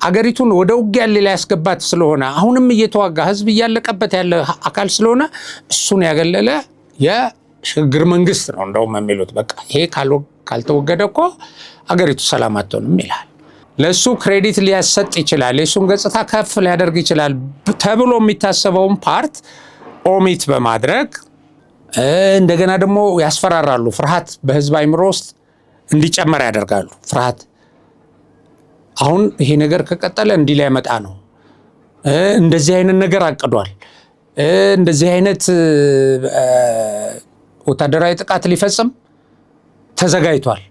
አገሪቱን ወደ ውጊያ ሊያስገባት ስለሆነ አሁንም እየተዋጋ ህዝብ እያለቀበት ያለ አካል ስለሆነ እሱን ያገለለ የሽግግር መንግስት ነው እንደውም የሚሉት። በቃ ይሄ ካልተወገደ እኮ አገሪቱ ሰላም አትሆንም ይላል። ለሱ ክሬዲት ሊያሰጥ ይችላል፣ የሱን ገጽታ ከፍ ሊያደርግ ይችላል ተብሎ የሚታሰበውን ፓርት ኦሚት በማድረግ እንደገና ደግሞ ያስፈራራሉ። ፍርሃት በህዝብ አይምሮ ውስጥ እንዲጨመር ያደርጋሉ። ፍርሃት አሁን ይሄ ነገር ከቀጠለ እንዲህ ሊያመጣ ነው፣ እንደዚህ አይነት ነገር አቅዷል፣ እንደዚህ አይነት ወታደራዊ ጥቃት ሊፈጽም ተዘጋጅቷል፣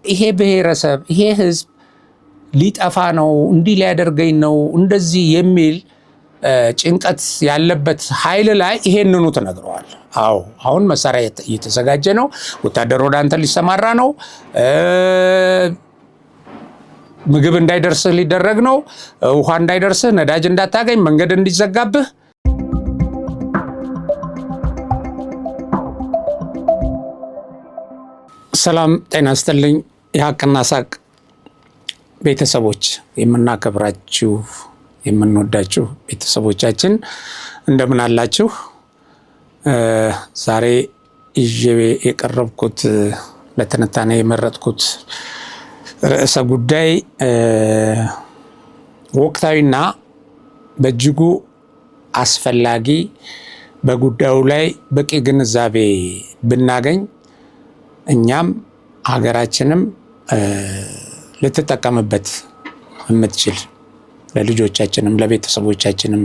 ይሄ ብሔረሰብ ይሄ ህዝብ ሊጠፋ ነው፣ እንዲህ ሊያደርገኝ ነው፣ እንደዚህ የሚል ጭንቀት ያለበት ኃይል ላይ ይሄንኑ ተነግረዋል። አዎ አሁን መሳሪያ እየተዘጋጀ ነው፣ ወታደር ወደ አንተ ሊሰማራ ነው፣ ምግብ እንዳይደርስህ ሊደረግ ነው፣ ውሃ እንዳይደርስህ፣ ነዳጅ እንዳታገኝ፣ መንገድ እንዲዘጋብህ። ሰላም ጤና ይስጥልኝ የሀቅና ሳቅ ቤተሰቦች፣ የምናከብራችሁ የምንወዳችሁ ቤተሰቦቻችን እንደምን አላችሁ? ዛሬ ይዤ የቀረብኩት ለትንታኔ የመረጥኩት ርዕሰ ጉዳይ ወቅታዊና በእጅጉ አስፈላጊ፣ በጉዳዩ ላይ በቂ ግንዛቤ ብናገኝ እኛም ሀገራችንም ልትጠቀምበት የምትችል ለልጆቻችንም ለቤተሰቦቻችንም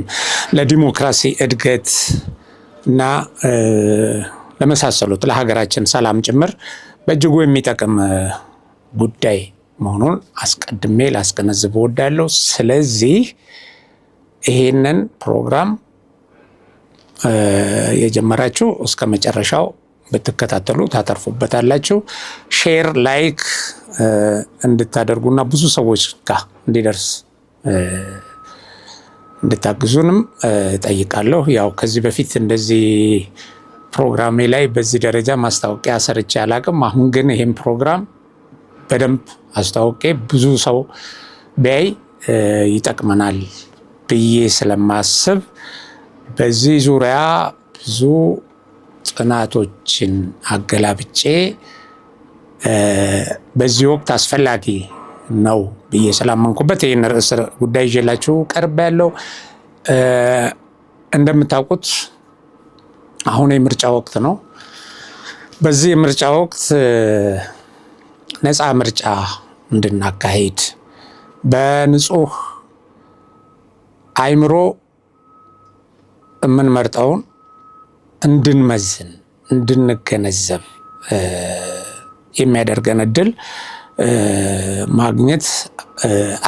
ለዲሞክራሲ እድገት እና ለመሳሰሉት ለሀገራችን ሰላም ጭምር በእጅጉ የሚጠቅም ጉዳይ መሆኑን አስቀድሜ ላስገነዝብ እወዳለሁ። ስለዚህ ይሄንን ፕሮግራም የጀመራችሁ እስከ መጨረሻው ብትከታተሉ ታተርፉበታላችሁ። ሼር ላይክ እንድታደርጉና ብዙ ሰዎች ጋር እንዲደርስ እንድታግዙንም ጠይቃለሁ። ያው ከዚህ በፊት እንደዚህ ፕሮግራሜ ላይ በዚህ ደረጃ ማስታወቂያ ሰርቼ አላቅም። አሁን ግን ይህም ፕሮግራም በደንብ አስታወቄ ብዙ ሰው ቢያይ ይጠቅመናል ብዬ ስለማስብ በዚህ ዙሪያ ብዙ ጥናቶችን አገላብጬ በዚህ ወቅት አስፈላጊ ነው ብዬ ስላመንኩበት ይህን ርዕሰ ጉዳይ ይዤላችሁ ቀርብ ያለው። እንደምታውቁት አሁን የምርጫ ወቅት ነው። በዚህ የምርጫ ወቅት ነፃ ምርጫ እንድናካሄድ በንጹህ አይምሮ የምንመርጠውን እንድንመዝን እንድንገነዘብ የሚያደርገን እድል ማግኘት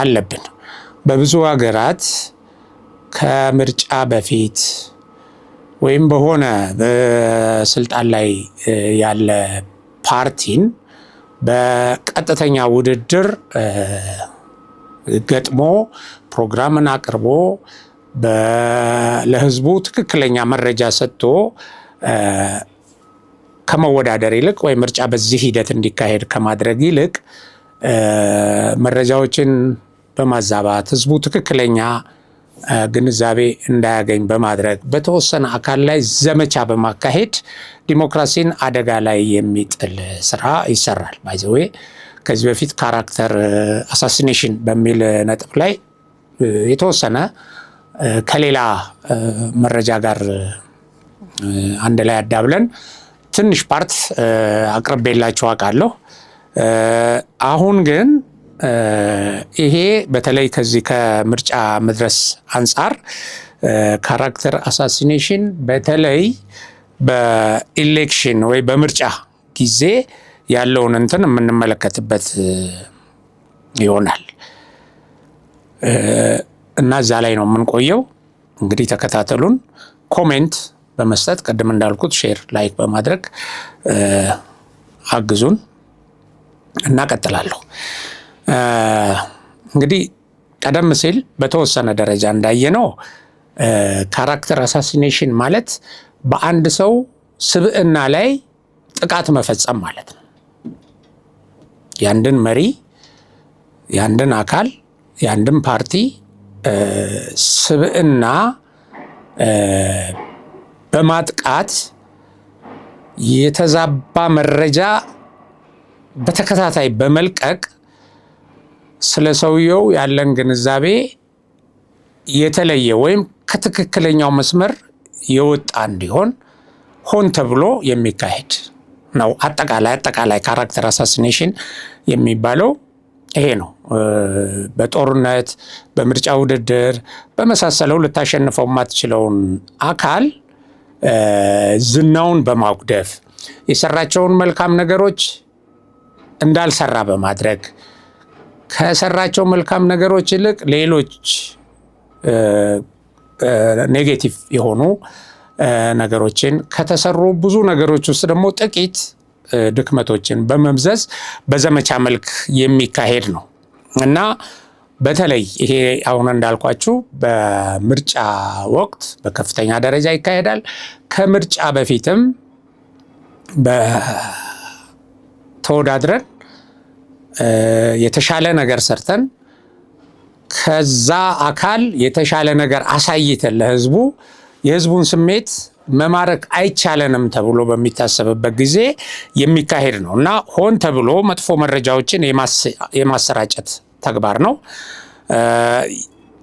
አለብን። በብዙ ሀገራት ከምርጫ በፊት ወይም በሆነ በስልጣን ላይ ያለ ፓርቲን በቀጥተኛ ውድድር ገጥሞ ፕሮግራምን አቅርቦ ለህዝቡ ትክክለኛ መረጃ ሰጥቶ ከመወዳደር ይልቅ ወይ ምርጫ በዚህ ሂደት እንዲካሄድ ከማድረግ ይልቅ መረጃዎችን በማዛባት ህዝቡ ትክክለኛ ግንዛቤ እንዳያገኝ በማድረግ በተወሰነ አካል ላይ ዘመቻ በማካሄድ ዲሞክራሲን አደጋ ላይ የሚጥል ስራ ይሰራል። ባይዘዌ ከዚህ በፊት ካራክተር አሳሲኔሽን በሚል ነጥብ ላይ የተወሰነ ከሌላ መረጃ ጋር አንድ ላይ አዳብለን ትንሽ ፓርት አቅርቤላችሁ አውቃለሁ። አሁን ግን ይሄ በተለይ ከዚህ ከምርጫ መድረስ አንጻር ካራክተር አሳሲኔሽን በተለይ በኢሌክሽን ወይ በምርጫ ጊዜ ያለውን እንትን የምንመለከትበት ይሆናል እና እዛ ላይ ነው የምንቆየው። እንግዲህ ተከታተሉን። ኮሜንት በመስጠት ቅድም እንዳልኩት ሼር ላይክ በማድረግ አግዙን። እናቀጥላለሁ። እንግዲህ ቀደም ሲል በተወሰነ ደረጃ እንዳየነው ካራክተር አሳሲኔሽን ማለት በአንድ ሰው ስብዕና ላይ ጥቃት መፈጸም ማለት ነው። ያንድን መሪ፣ ያንድን አካል፣ የአንድም ፓርቲ ስብዕና በማጥቃት የተዛባ መረጃ በተከታታይ በመልቀቅ ስለ ሰውየው ያለን ግንዛቤ የተለየ ወይም ከትክክለኛው መስመር የወጣ እንዲሆን ሆን ተብሎ የሚካሄድ ነው። አጠቃላይ ካራክተር አሳሲኔሽን የሚባለው ይሄ ነው። በጦርነት በምርጫ ውድድር በመሳሰለው ልታሸንፈው የማትችለውን አካል ዝናውን በማጉደፍ የሰራቸውን መልካም ነገሮች እንዳልሰራ በማድረግ ከሰራቸው መልካም ነገሮች ይልቅ ሌሎች ኔጌቲቭ የሆኑ ነገሮችን ከተሰሩ ብዙ ነገሮች ውስጥ ደግሞ ጥቂት ድክመቶችን በመምዘዝ በዘመቻ መልክ የሚካሄድ ነው እና በተለይ ይሄ አሁን እንዳልኳችሁ በምርጫ ወቅት በከፍተኛ ደረጃ ይካሄዳል። ከምርጫ በፊትም ተወዳድረን የተሻለ ነገር ሰርተን ከዛ አካል የተሻለ ነገር አሳይተን ለህዝቡ የህዝቡን ስሜት መማረክ አይቻለንም ተብሎ በሚታሰብበት ጊዜ የሚካሄድ ነው እና ሆን ተብሎ መጥፎ መረጃዎችን የማሰራጨት ተግባር ነው።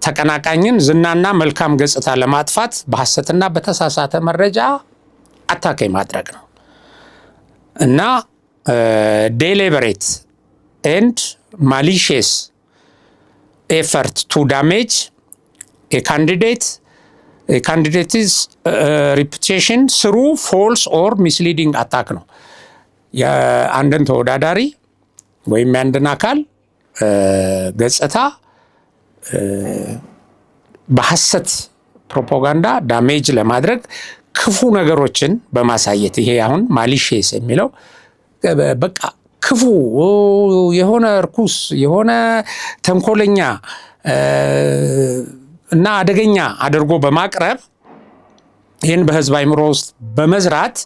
ተቀናቃኝን ዝናና መልካም ገጽታ ለማጥፋት በሐሰትና በተሳሳተ መረጃ አታክ ማድረግ ነው እና deliberate and malicious effort to damage a candidate's reputation through false or misleading attack ነው። የአንድን ተወዳዳሪ ወይም የአንድን አካል ገጽታ በሐሰት ፕሮፓጋንዳ ዳሜጅ ለማድረግ ክፉ ነገሮችን በማሳየት ይሄ አሁን ማሊሺየስ የሚለው በቃ ክፉ የሆነ እርኩስ የሆነ ተንኮለኛ እና አደገኛ አድርጎ በማቅረብ ይህን በህዝብ አእምሮ ውስጥ በመዝራት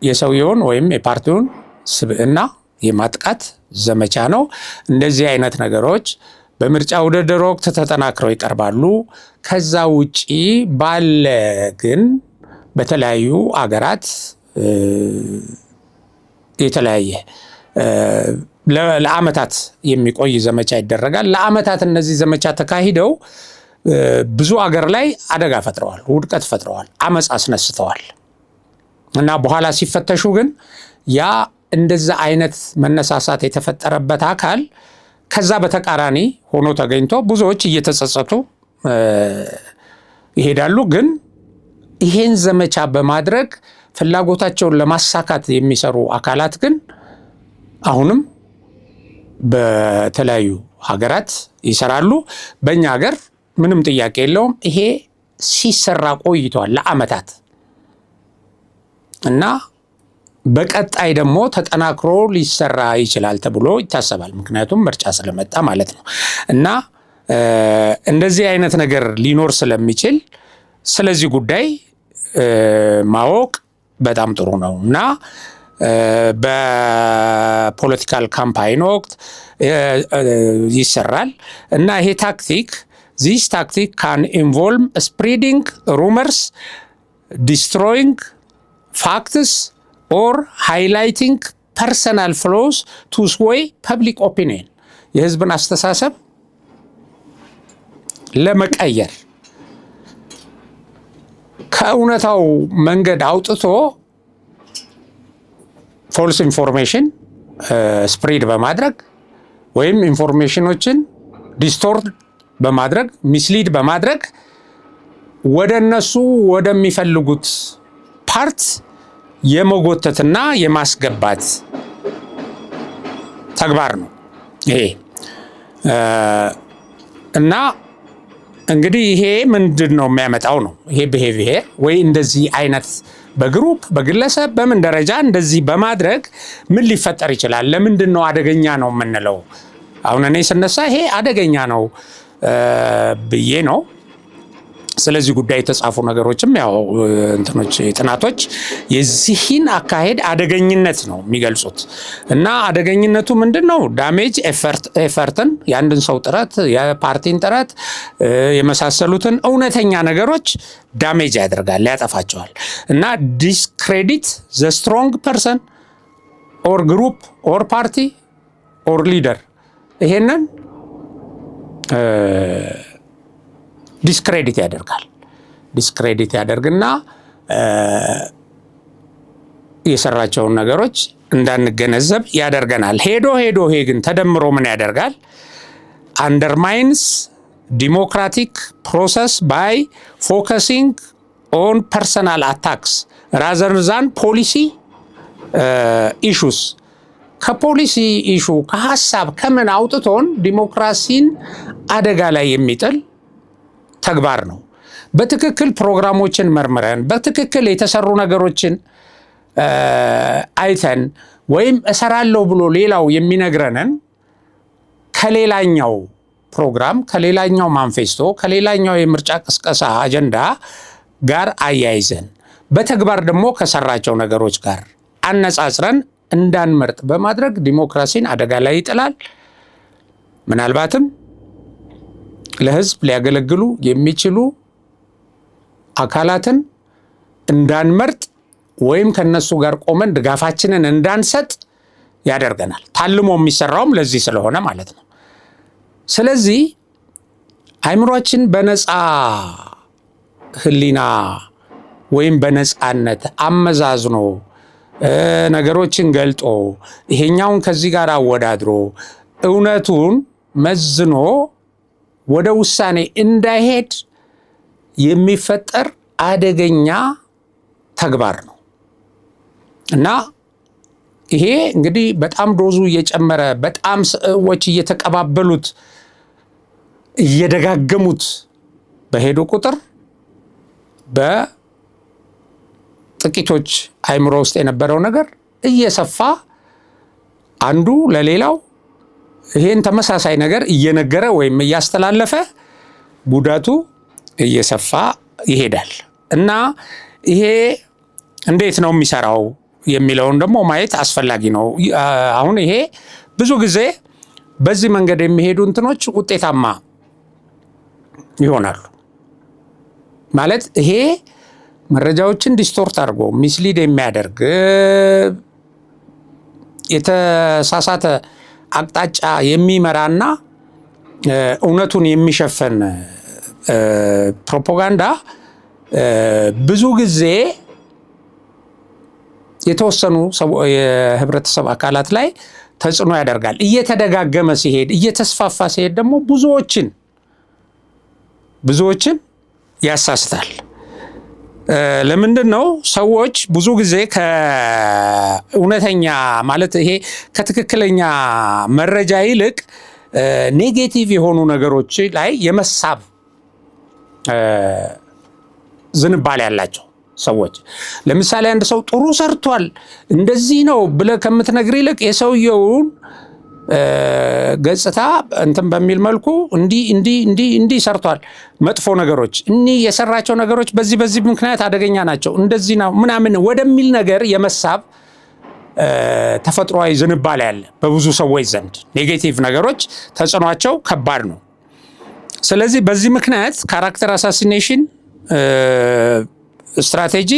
የሰውየውን ወይም የፓርቲውን ስብዕና የማጥቃት ዘመቻ ነው። እንደዚህ አይነት ነገሮች በምርጫ ውድድር ወቅት ተጠናክረው ይቀርባሉ። ከዛ ውጪ ባለ ግን በተለያዩ አገራት የተለያየ ለአመታት የሚቆይ ዘመቻ ይደረጋል። ለአመታት እነዚህ ዘመቻ ተካሂደው ብዙ አገር ላይ አደጋ ፈጥረዋል፣ ውድቀት ፈጥረዋል፣ አመጽ አስነስተዋል እና በኋላ ሲፈተሹ ግን ያ እንደዛ አይነት መነሳሳት የተፈጠረበት አካል ከዛ በተቃራኒ ሆኖ ተገኝቶ ብዙዎች እየተጸጸቱ ይሄዳሉ። ግን ይሄን ዘመቻ በማድረግ ፍላጎታቸውን ለማሳካት የሚሰሩ አካላት ግን አሁንም በተለያዩ ሀገራት ይሰራሉ። በእኛ ሀገር ምንም ጥያቄ የለውም። ይሄ ሲሰራ ቆይቷል ለአመታት እና በቀጣይ ደግሞ ተጠናክሮ ሊሰራ ይችላል ተብሎ ይታሰባል። ምክንያቱም ምርጫ ስለመጣ ማለት ነው እና እንደዚህ አይነት ነገር ሊኖር ስለሚችል ስለዚህ ጉዳይ ማወቅ በጣም ጥሩ ነው እና በፖለቲካል ካምፓይን ወቅት ይሰራል እና ይሄ ታክቲክ this tactic can involve spreading rumors, destroying facts or highlighting personal flaws to sway public opinion. የህዝብን አስተሳሰብ ለመቀየር ከእውነታው መንገድ አውጥቶ ፎልስ ኢንፎርሜሽን ስፕሬድ በማድረግ ወይም ኢንፎርሜሽኖችን ዲስቶርት በማድረግ ሚስሊድ በማድረግ ወደ እነሱ ወደሚፈልጉት ፓርት የመጎተትና የማስገባት ተግባር ነው ይሄ እና እንግዲህ ይሄ ምንድን ነው የሚያመጣው ነው ይሄ ቢሄቪየር ወይ እንደዚህ አይነት በግሩፕ በግለሰብ በምን ደረጃ እንደዚህ በማድረግ ምን ሊፈጠር ይችላል? ለምንድን ነው አደገኛ ነው የምንለው? አሁን እኔ ስነሳ ይሄ አደገኛ ነው ብዬ ነው ስለዚህ ጉዳይ የተጻፉ ነገሮችም ያው እንትኖች ጥናቶች የዚህን አካሄድ አደገኝነት ነው የሚገልጹት። እና አደገኝነቱ ምንድነው? ዳሜጅ ኤፈርትን የአንድን ሰው ጥረት፣ የፓርቲን ጥረት የመሳሰሉትን እውነተኛ ነገሮች ዳሜጅ ያደርጋል፣ ያጠፋቸዋል። እና ዲስክሬዲት ዘ ስትሮንግ ፐርሰን ኦር ግሩፕ ኦር ፓርቲ ኦር ሊደር ይሄንን ዲስክሬዲት ያደርጋል። ዲስክሬዲት ያደርግና የሰራቸውን ነገሮች እንዳንገነዘብ ያደርገናል። ሄዶ ይሄ ግን ተደምሮ ምን ያደርጋል? አንደርማይንስ ዲሞክራቲክ ፕሮሰስ ባይ ፎከሲንግ ኦን ፐርሰናል አታክስ ራዘር ዛን ፖሊሲ ኢሹስ። ከፖሊሲ ኢሹ ከሀሳብ ከምን አውጥቶን ዲሞክራሲን አደጋ ላይ የሚጥል ተግባር ነው። በትክክል ፕሮግራሞችን መርምረን በትክክል የተሰሩ ነገሮችን አይተን ወይም እሰራለሁ ብሎ ሌላው የሚነግረንን ከሌላኛው ፕሮግራም፣ ከሌላኛው ማንፌስቶ፣ ከሌላኛው የምርጫ ቅስቀሳ አጀንዳ ጋር አያይዘን በተግባር ደግሞ ከሰራቸው ነገሮች ጋር አነጻጽረን እንዳንመርጥ በማድረግ ዲሞክራሲን አደጋ ላይ ይጥላል። ምናልባትም ለሕዝብ ሊያገለግሉ የሚችሉ አካላትን እንዳንመርጥ ወይም ከነሱ ጋር ቆመን ድጋፋችንን እንዳንሰጥ ያደርገናል። ታልሞ የሚሰራውም ለዚህ ስለሆነ ማለት ነው። ስለዚህ አእምሯችን በነፃ ሕሊና ወይም በነፃነት አመዛዝኖ ነገሮችን ገልጦ ይሄኛውን ከዚህ ጋር አወዳድሮ እውነቱን መዝኖ ወደ ውሳኔ እንዳይሄድ የሚፈጠር አደገኛ ተግባር ነው እና ይሄ እንግዲህ በጣም ዶዙ እየጨመረ በጣም ሰዎች እየተቀባበሉት እየደጋገሙት በሄዱ ቁጥር በጥቂቶች አእምሮ ውስጥ የነበረው ነገር እየሰፋ አንዱ ለሌላው ይሄን ተመሳሳይ ነገር እየነገረ ወይም እያስተላለፈ ጉዳቱ እየሰፋ ይሄዳል እና ይሄ እንዴት ነው የሚሰራው የሚለውን ደግሞ ማየት አስፈላጊ ነው። አሁን ይሄ ብዙ ጊዜ በዚህ መንገድ የሚሄዱ እንትኖች ውጤታማ ይሆናሉ ማለት ይሄ መረጃዎችን ዲስቶርት አድርጎ ሚስሊድ የሚያደርግ የተሳሳተ አቅጣጫ የሚመራና እውነቱን የሚሸፈን ፕሮፓጋንዳ ብዙ ጊዜ የተወሰኑ የህብረተሰብ አካላት ላይ ተጽዕኖ ያደርጋል። እየተደጋገመ ሲሄድ እየተስፋፋ ሲሄድ ደግሞ ብዙዎችን ያሳስታል። ለምንድን ነው ሰዎች ብዙ ጊዜ ከእውነተኛ ማለት ይሄ ከትክክለኛ መረጃ ይልቅ ኔጌቲቭ የሆኑ ነገሮች ላይ የመሳብ ዝንባሌ ያላቸው ሰዎች? ለምሳሌ አንድ ሰው ጥሩ ሰርቷል እንደዚህ ነው ብለህ ከምትነግር ይልቅ የሰውየውን ገጽታ እንትን በሚል መልኩ እንዲህ ሰርቷል፣ መጥፎ ነገሮች እኒህ የሰራቸው ነገሮች በዚህ ምክንያት አደገኛ ናቸው፣ እንደዚህ ነው ምናምን ወደሚል ነገር የመሳብ ተፈጥሯዊ ዝንባሌ ያለ በብዙ ሰዎች ዘንድ። ኔጌቲቭ ነገሮች ተጽዕኗቸው ከባድ ነው። ስለዚህ በዚህ ምክንያት ካራክተር አሳሲኔሽን ስትራቴጂ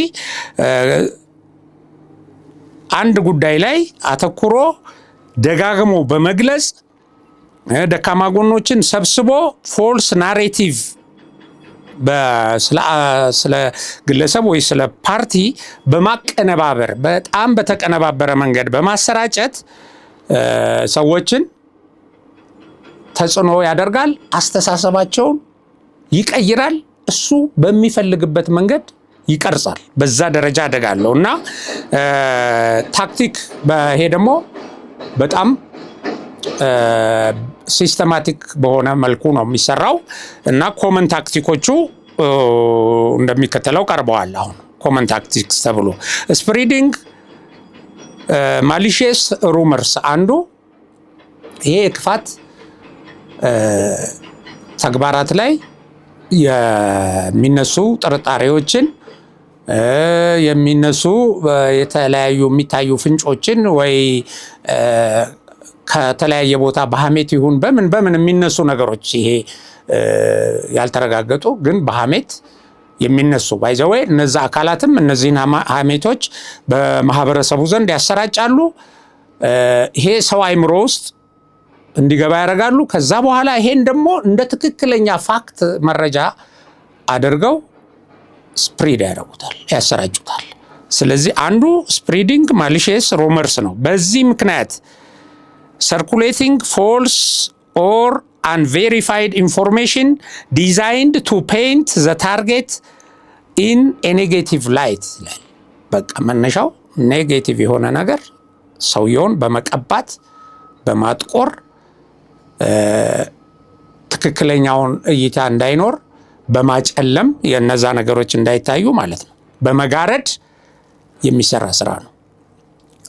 አንድ ጉዳይ ላይ አተኩሮ ደጋግሞ በመግለጽ ደካማ ጎኖችን ሰብስቦ ፎልስ ናሬቲቭ ስለ ግለሰብ ወይ ስለ ፓርቲ በማቀነባበር በጣም በተቀነባበረ መንገድ በማሰራጨት ሰዎችን ተጽዕኖ ያደርጋል፣ አስተሳሰባቸውን ይቀይራል፣ እሱ በሚፈልግበት መንገድ ይቀርጻል። በዛ ደረጃ አደጋለሁ እና ታክቲክ ይሄ ደግሞ በጣም ሲስተማቲክ በሆነ መልኩ ነው የሚሰራው እና ኮመን ታክቲኮቹ እንደሚከተለው ቀርበዋል። አሁን ኮመን ታክቲክስ ተብሎ ስፕሪዲንግ ማሊሺየስ ሩመርስ አንዱ ይሄ የክፋት ተግባራት ላይ የሚነሱ ጥርጣሬዎችን የሚነሱ የተለያዩ የሚታዩ ፍንጮችን ወይ ከተለያየ ቦታ በሐሜት ይሁን በምን የሚነሱ ነገሮች ይሄ ያልተረጋገጡ ግን በሐሜት የሚነሱ ባይዘወይ እነዛ አካላትም እነዚህን ሐሜቶች በማህበረሰቡ ዘንድ ያሰራጫሉ። ይሄ ሰው አይምሮ ውስጥ እንዲገባ ያደርጋሉ። ከዛ በኋላ ይሄን ደግሞ እንደ ትክክለኛ ፋክት መረጃ አድርገው ስፕሪድ ያደርጉታል፣ ያሰራጩታል። ስለዚህ አንዱ ስፕሪዲንግ ማሊሺየስ ሩመርስ ነው። በዚህ ምክንያት circulating false or unverified information designed to paint the target in a negative light ይላል። በቃ መነሻው ኔጌቲቭ የሆነ ነገር ሰውየውን በመቀባት በማጥቆር ትክክለኛውን እይታ እንዳይኖር በማጨለም የነዛ ነገሮች እንዳይታዩ ማለት ነው። በመጋረድ የሚሰራ ስራ ነው።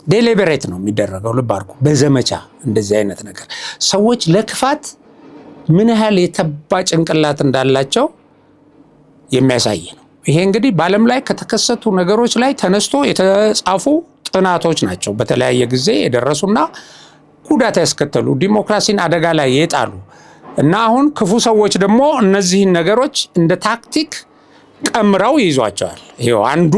ዴሊበሬት ነው የሚደረገው። ልብ አድርጉ። በዘመቻ እንደዚህ አይነት ነገር ሰዎች ለክፋት ምን ያህል የተባ ጭንቅላት እንዳላቸው የሚያሳይ ነው። ይሄ እንግዲህ በዓለም ላይ ከተከሰቱ ነገሮች ላይ ተነስቶ የተጻፉ ጥናቶች ናቸው። በተለያየ ጊዜ የደረሱና ጉዳት ያስከተሉ ዲሞክራሲን አደጋ ላይ የጣሉ እና አሁን ክፉ ሰዎች ደግሞ እነዚህን ነገሮች እንደ ታክቲክ ቀምረው ይዟቸዋል። ይሄው አንዱ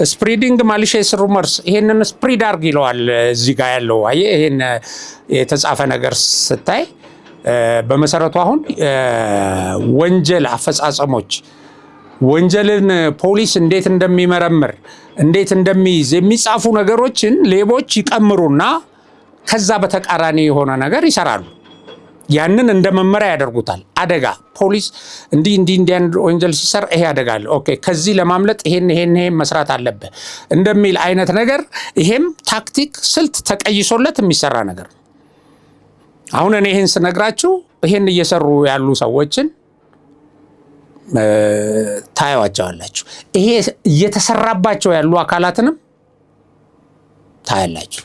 ስፕሪዲንግ ማሊሺየስ ሩመርስ ይሄንን ስፕሪድ አርግ ይለዋል። እዚህ ጋር ያለው አየህ፣ ይሄን የተጻፈ ነገር ስታይ በመሰረቱ አሁን ወንጀል አፈጻጸሞች ወንጀልን ፖሊስ እንዴት እንደሚመረምር እንዴት እንደሚይዝ የሚጻፉ ነገሮችን ሌቦች ይቀምሩና ከዛ በተቃራኒ የሆነ ነገር ይሰራሉ። ያንን እንደ መመሪያ ያደርጉታል። አደጋ ፖሊስ እንዲህ ወንጀል ሲሰራ ይሄ አደጋ አለ፣ ኦኬ ከዚህ ለማምለጥ ይሄን መስራት አለበት እንደሚል አይነት ነገር፣ ይሄም ታክቲክ ስልት ተቀይሶለት የሚሰራ ነገር ነው። አሁን እኔ ይሄን ስነግራችሁ ይሄን እየሰሩ ያሉ ሰዎችን ታያዋቸዋላችሁ። ይሄ እየተሰራባቸው ያሉ አካላትንም ታያላችሁ።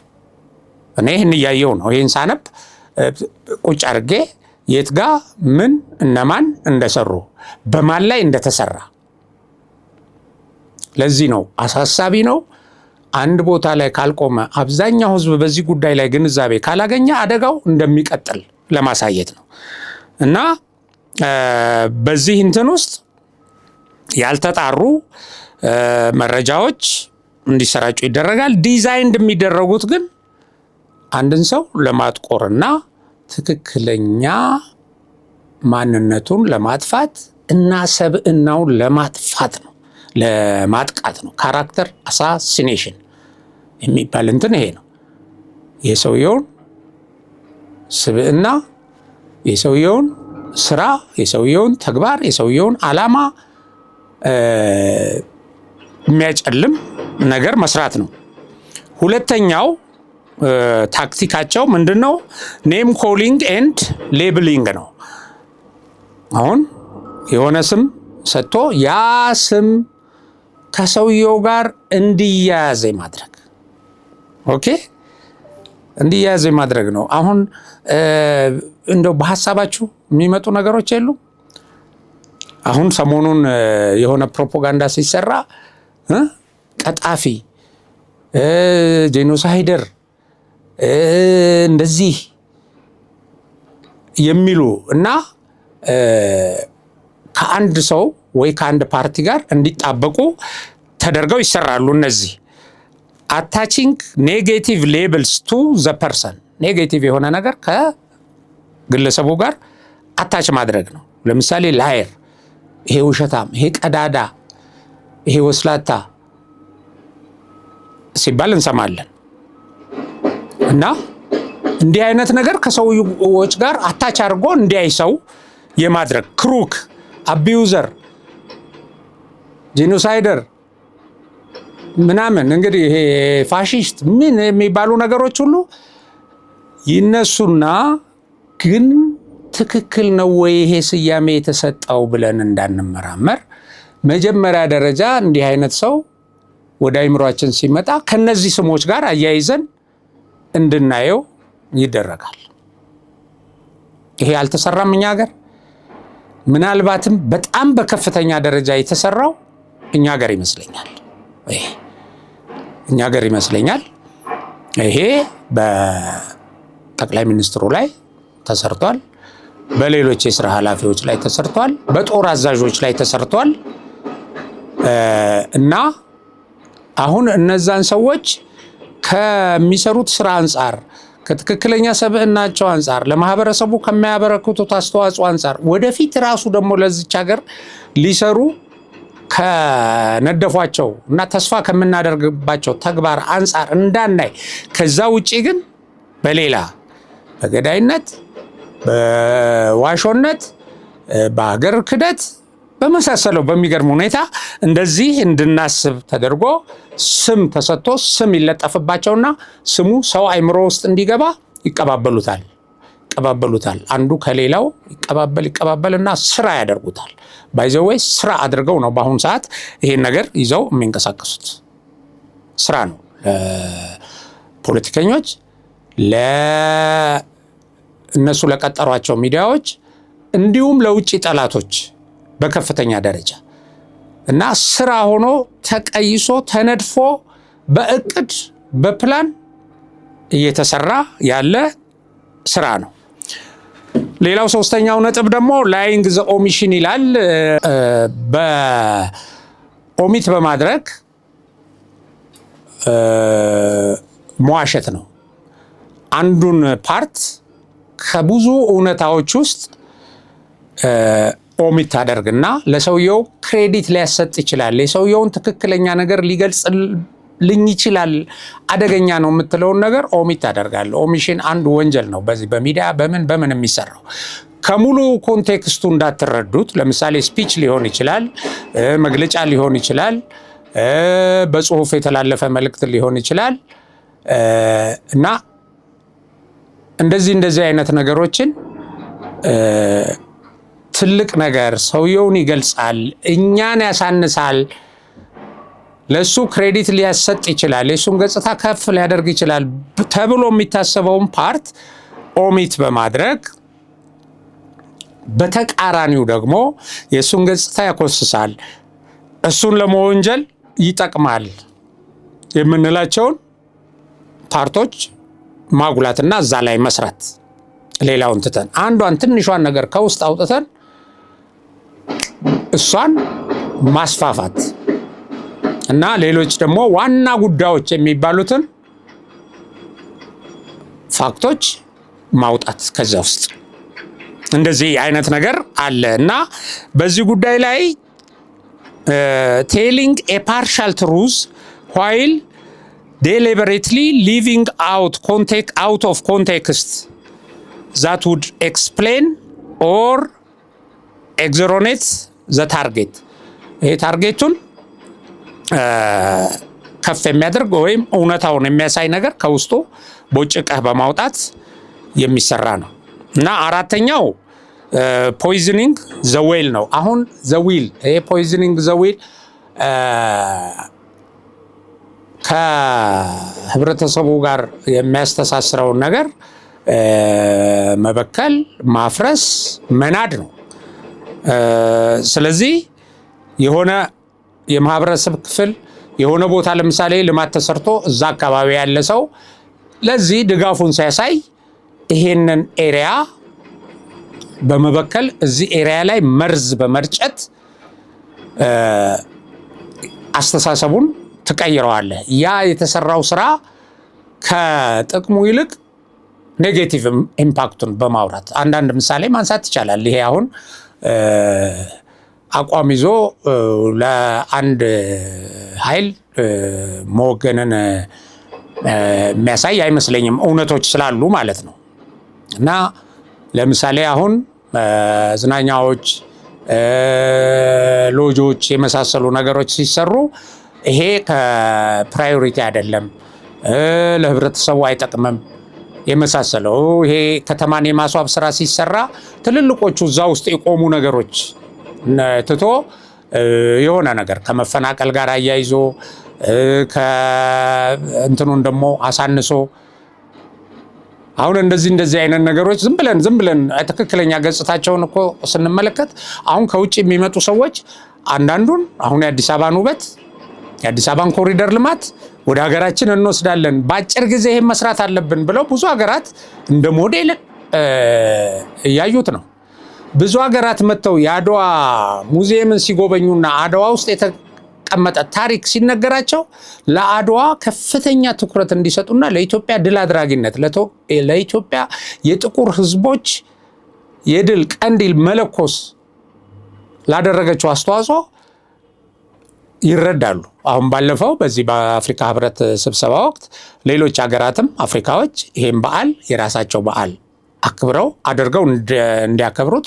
እኔ ይሄን እያየው ነው። ይሄን ሳነብ ቁጭ አድርጌ የት ጋ ምን እነማን እንደሰሩ በማን ላይ እንደተሰራ። ለዚህ ነው አሳሳቢ ነው። አንድ ቦታ ላይ ካልቆመ አብዛኛው ህዝብ በዚህ ጉዳይ ላይ ግንዛቤ ካላገኘ አደጋው እንደሚቀጥል ለማሳየት ነው። እና በዚህ እንትን ውስጥ ያልተጣሩ መረጃዎች እንዲሰራጩ ይደረጋል። ዲዛይንድ የሚደረጉት ግን አንድን ሰው ለማጥቆርና ትክክለኛ ማንነቱን ለማጥፋት እና ሰብዕናውን ለማጥፋት ነው፣ ለማጥቃት ነው። ካራክተር አሳሲኔሽን የሚባል እንትን ይሄ ነው። የሰውየውን ስብዕና፣ የሰውየውን ስራ፣ የሰውየውን ተግባር፣ የሰውየውን ዓላማ የሚያጨልም ነገር መስራት ነው። ሁለተኛው ታክቲካቸው ምንድነው? ኔም ኮሊንግ ኤንድ ሌብሊንግ ነው። አሁን የሆነ ስም ሰጥቶ ያ ስም ከሰውየው ጋር እንዲያያዝ ማድረግ፣ ኦኬ እንዲያያዝ ማድረግ ነው። አሁን እንደው በሐሳባችሁ የሚመጡ ነገሮች የሉም? አሁን ሰሞኑን የሆነ ፕሮፓጋንዳ ሲሰራ ቀጣፊ፣ ጄኖሳይደር እንደዚህ የሚሉ እና ከአንድ ሰው ወይ ከአንድ ፓርቲ ጋር እንዲጣበቁ ተደርገው ይሰራሉ። እነዚህ አታቺንግ ኔጌቲቭ ሌብልስ ቱ ዘ ፐርሰን፣ ኔጌቲቭ የሆነ ነገር ከግለሰቡ ጋር አታች ማድረግ ነው። ለምሳሌ ላየር፣ ይሄ ውሸታም፣ ይሄ ቀዳዳ፣ ይሄ ወስላታ ሲባል እንሰማለን። እና እንዲህ አይነት ነገር ከሰዎች ጋር አታች አድርጎ እንዲያይ ሰው የማድረግ ክሩክ፣ አቢዩዘር፣ ጄኖሳይደር ምናምን እንግዲህ ይሄ ፋሺስት ምን የሚባሉ ነገሮች ሁሉ ይነሱና ግን ትክክል ነው ወይ ይሄ ስያሜ የተሰጠው ብለን እንዳንመራመር መጀመሪያ ደረጃ እንዲህ አይነት ሰው ወደ አይምሯችን ሲመጣ ከነዚህ ስሞች ጋር አያይዘን እንድናየው ይደረጋል። ይሄ አልተሰራም እኛ ሀገር። ምናልባትም በጣም በከፍተኛ ደረጃ የተሰራው እኛ ሀገር ይመስለኛል። እኛ ሀገር ይመስለኛል። ይሄ በጠቅላይ ሚኒስትሩ ላይ ተሰርቷል፣ በሌሎች የስራ ኃላፊዎች ላይ ተሰርቷል፣ በጦር አዛዦች ላይ ተሰርቷል እና አሁን እነዛን ሰዎች ከሚሰሩት ስራ አንጻር ከትክክለኛ ሰብዕናቸው አንጻር ለማህበረሰቡ ከሚያበረክቱት አስተዋጽኦ አንጻር ወደፊት ራሱ ደግሞ ለዚች ሀገር ሊሰሩ ከነደፏቸው እና ተስፋ ከምናደርግባቸው ተግባር አንጻር እንዳናይ፣ ከዛ ውጪ ግን በሌላ በገዳይነት፣ በዋሾነት፣ በሀገር ክደት በመሳሰለው በሚገርም ሁኔታ እንደዚህ እንድናስብ ተደርጎ ስም ተሰጥቶ ስም ይለጠፍባቸውና ስሙ ሰው አይምሮ ውስጥ እንዲገባ ይቀባበሉታል። አንዱ ከሌላው ይቀባበልና ስራ ያደርጉታል። ባይዘወይ ስራ አድርገው ነው በአሁኑ ሰዓት ይሄን ነገር ይዘው የሚንቀሳቀሱት። ስራ ነው ለፖለቲከኞች፣ ለእነሱ ለቀጠሯቸው ሚዲያዎች፣ እንዲሁም ለውጭ ጠላቶች በከፍተኛ ደረጃ እና ስራ ሆኖ ተቀይሶ ተነድፎ በእቅድ በፕላን እየተሰራ ያለ ስራ ነው። ሌላው ሶስተኛው ነጥብ ደግሞ ላይንግ ዘ ኦሚሽን ይላል። በኦሚት በማድረግ መዋሸት ነው። አንዱን ፓርት ከብዙ እውነታዎች ውስጥ ኦሚት ታደርግና ለሰውየው ክሬዲት ሊያሰጥ ይችላል። የሰውየውን ትክክለኛ ነገር ሊገልጽልኝ ይችላል። አደገኛ ነው የምትለውን ነገር ኦሚት ታደርጋለህ። ኦሚሽን አንዱ ወንጀል ነው። በዚህ በሚዲያ በምን የሚሰራው ከሙሉ ኮንቴክስቱ እንዳትረዱት። ለምሳሌ ስፒች ሊሆን ይችላል፣ መግለጫ ሊሆን ይችላል፣ በጽሁፍ የተላለፈ መልእክት ሊሆን ይችላል እና እንደዚህ አይነት ነገሮችን ትልቅ ነገር ሰውየውን ይገልጻል፣ እኛን ያሳንሳል፣ ለሱ ክሬዲት ሊያሰጥ ይችላል፣ የሱን ገጽታ ከፍ ሊያደርግ ይችላል ተብሎ የሚታሰበውን ፓርት ኦሚት በማድረግ በተቃራኒው ደግሞ የሱን ገጽታ ያኮስሳል፣ እሱን ለመወንጀል ይጠቅማል የምንላቸውን ፓርቶች ማጉላትና እዛ ላይ መስራት፣ ሌላውን ትተን አንዷን ትንሿን ነገር ከውስጥ አውጥተን እሷን ማስፋፋት እና ሌሎች ደግሞ ዋና ጉዳዮች የሚባሉትን ፋክቶች ማውጣት ከዛ ውስጥ እንደዚህ አይነት ነገር አለ እና በዚህ ጉዳይ ላይ ቴሊንግ ኤ ፓርሻል ትሩዝ ዋይል deliberately leaving out of context that would explain or exonerate the target። ይሄ ታርጌቱን ከፍ የሚያደርግ ወይም እውነታውን የሚያሳይ ነገር ከውስጡ ቦጭቀህ በማውጣት የሚሰራ ነው እና አራተኛው ፖይዝኒንግ ዘ ዌል ነው። አሁን ዘ ዊል ይሄ ፖይዝኒንግ ዘ ዊል ከህብረተሰቡ ጋር የሚያስተሳስረውን ነገር መበከል፣ ማፍረስ፣ መናድ ነው። ስለዚህ የሆነ የማህበረሰብ ክፍል የሆነ ቦታ ለምሳሌ ልማት ተሰርቶ እዛ አካባቢ ያለ ሰው ለዚህ ድጋፉን ሲያሳይ ይሄንን ኤሪያ በመበከል እዚህ ኤሪያ ላይ መርዝ በመርጨት አስተሳሰቡን ትቀይረዋለህ። ያ የተሰራው ስራ ከጥቅሙ ይልቅ ኔጌቲቭ ኢምፓክቱን በማውራት አንዳንድ ምሳሌ ማንሳት ይቻላል። ይሄ አሁን አቋም ይዞ ለአንድ ኃይል መወገንን የሚያሳይ አይመስለኝም፣ እውነቶች ስላሉ ማለት ነው። እና ለምሳሌ አሁን ዝናኛዎች፣ ሎጆች የመሳሰሉ ነገሮች ሲሰሩ ይሄ ከፕራዮሪቲ አይደለም፣ ለህብረተሰቡ አይጠቅምም የመሳሰለው። ይሄ ከተማን የማስዋብ ስራ ሲሰራ ትልልቆቹ እዛ ውስጥ የቆሙ ነገሮች ትቶ የሆነ ነገር ከመፈናቀል ጋር አያይዞ ከእንትኑን ደግሞ አሳንሶ አሁን እንደዚህ አይነት ነገሮች ዝም ብለን ትክክለኛ ገጽታቸውን እኮ ስንመለከት አሁን ከውጭ የሚመጡ ሰዎች አንዳንዱን አሁን የአዲስ አበባን ውበት የአዲስ አበባን ኮሪደር ልማት ወደ ሀገራችን እንወስዳለን በአጭር ጊዜ ይሄን መስራት አለብን ብለው ብዙ ሀገራት እንደ ሞዴል እያዩት ነው። ብዙ ሀገራት መጥተው የአድዋ ሙዚየምን ሲጎበኙና አድዋ ውስጥ የተቀመጠ ታሪክ ሲነገራቸው ለአድዋ ከፍተኛ ትኩረት እንዲሰጡና ለኢትዮጵያ ድል አድራጊነት ለኢትዮጵያ የጥቁር ሕዝቦች የድል ቀንዲል መለኮስ ላደረገችው አስተዋጽኦ ይረዳሉ። አሁን ባለፈው በዚህ በአፍሪካ ህብረት ስብሰባ ወቅት ሌሎች ሀገራትም አፍሪካዎች ይሄን በዓል የራሳቸው በዓል አክብረው አድርገው እንዲያከብሩት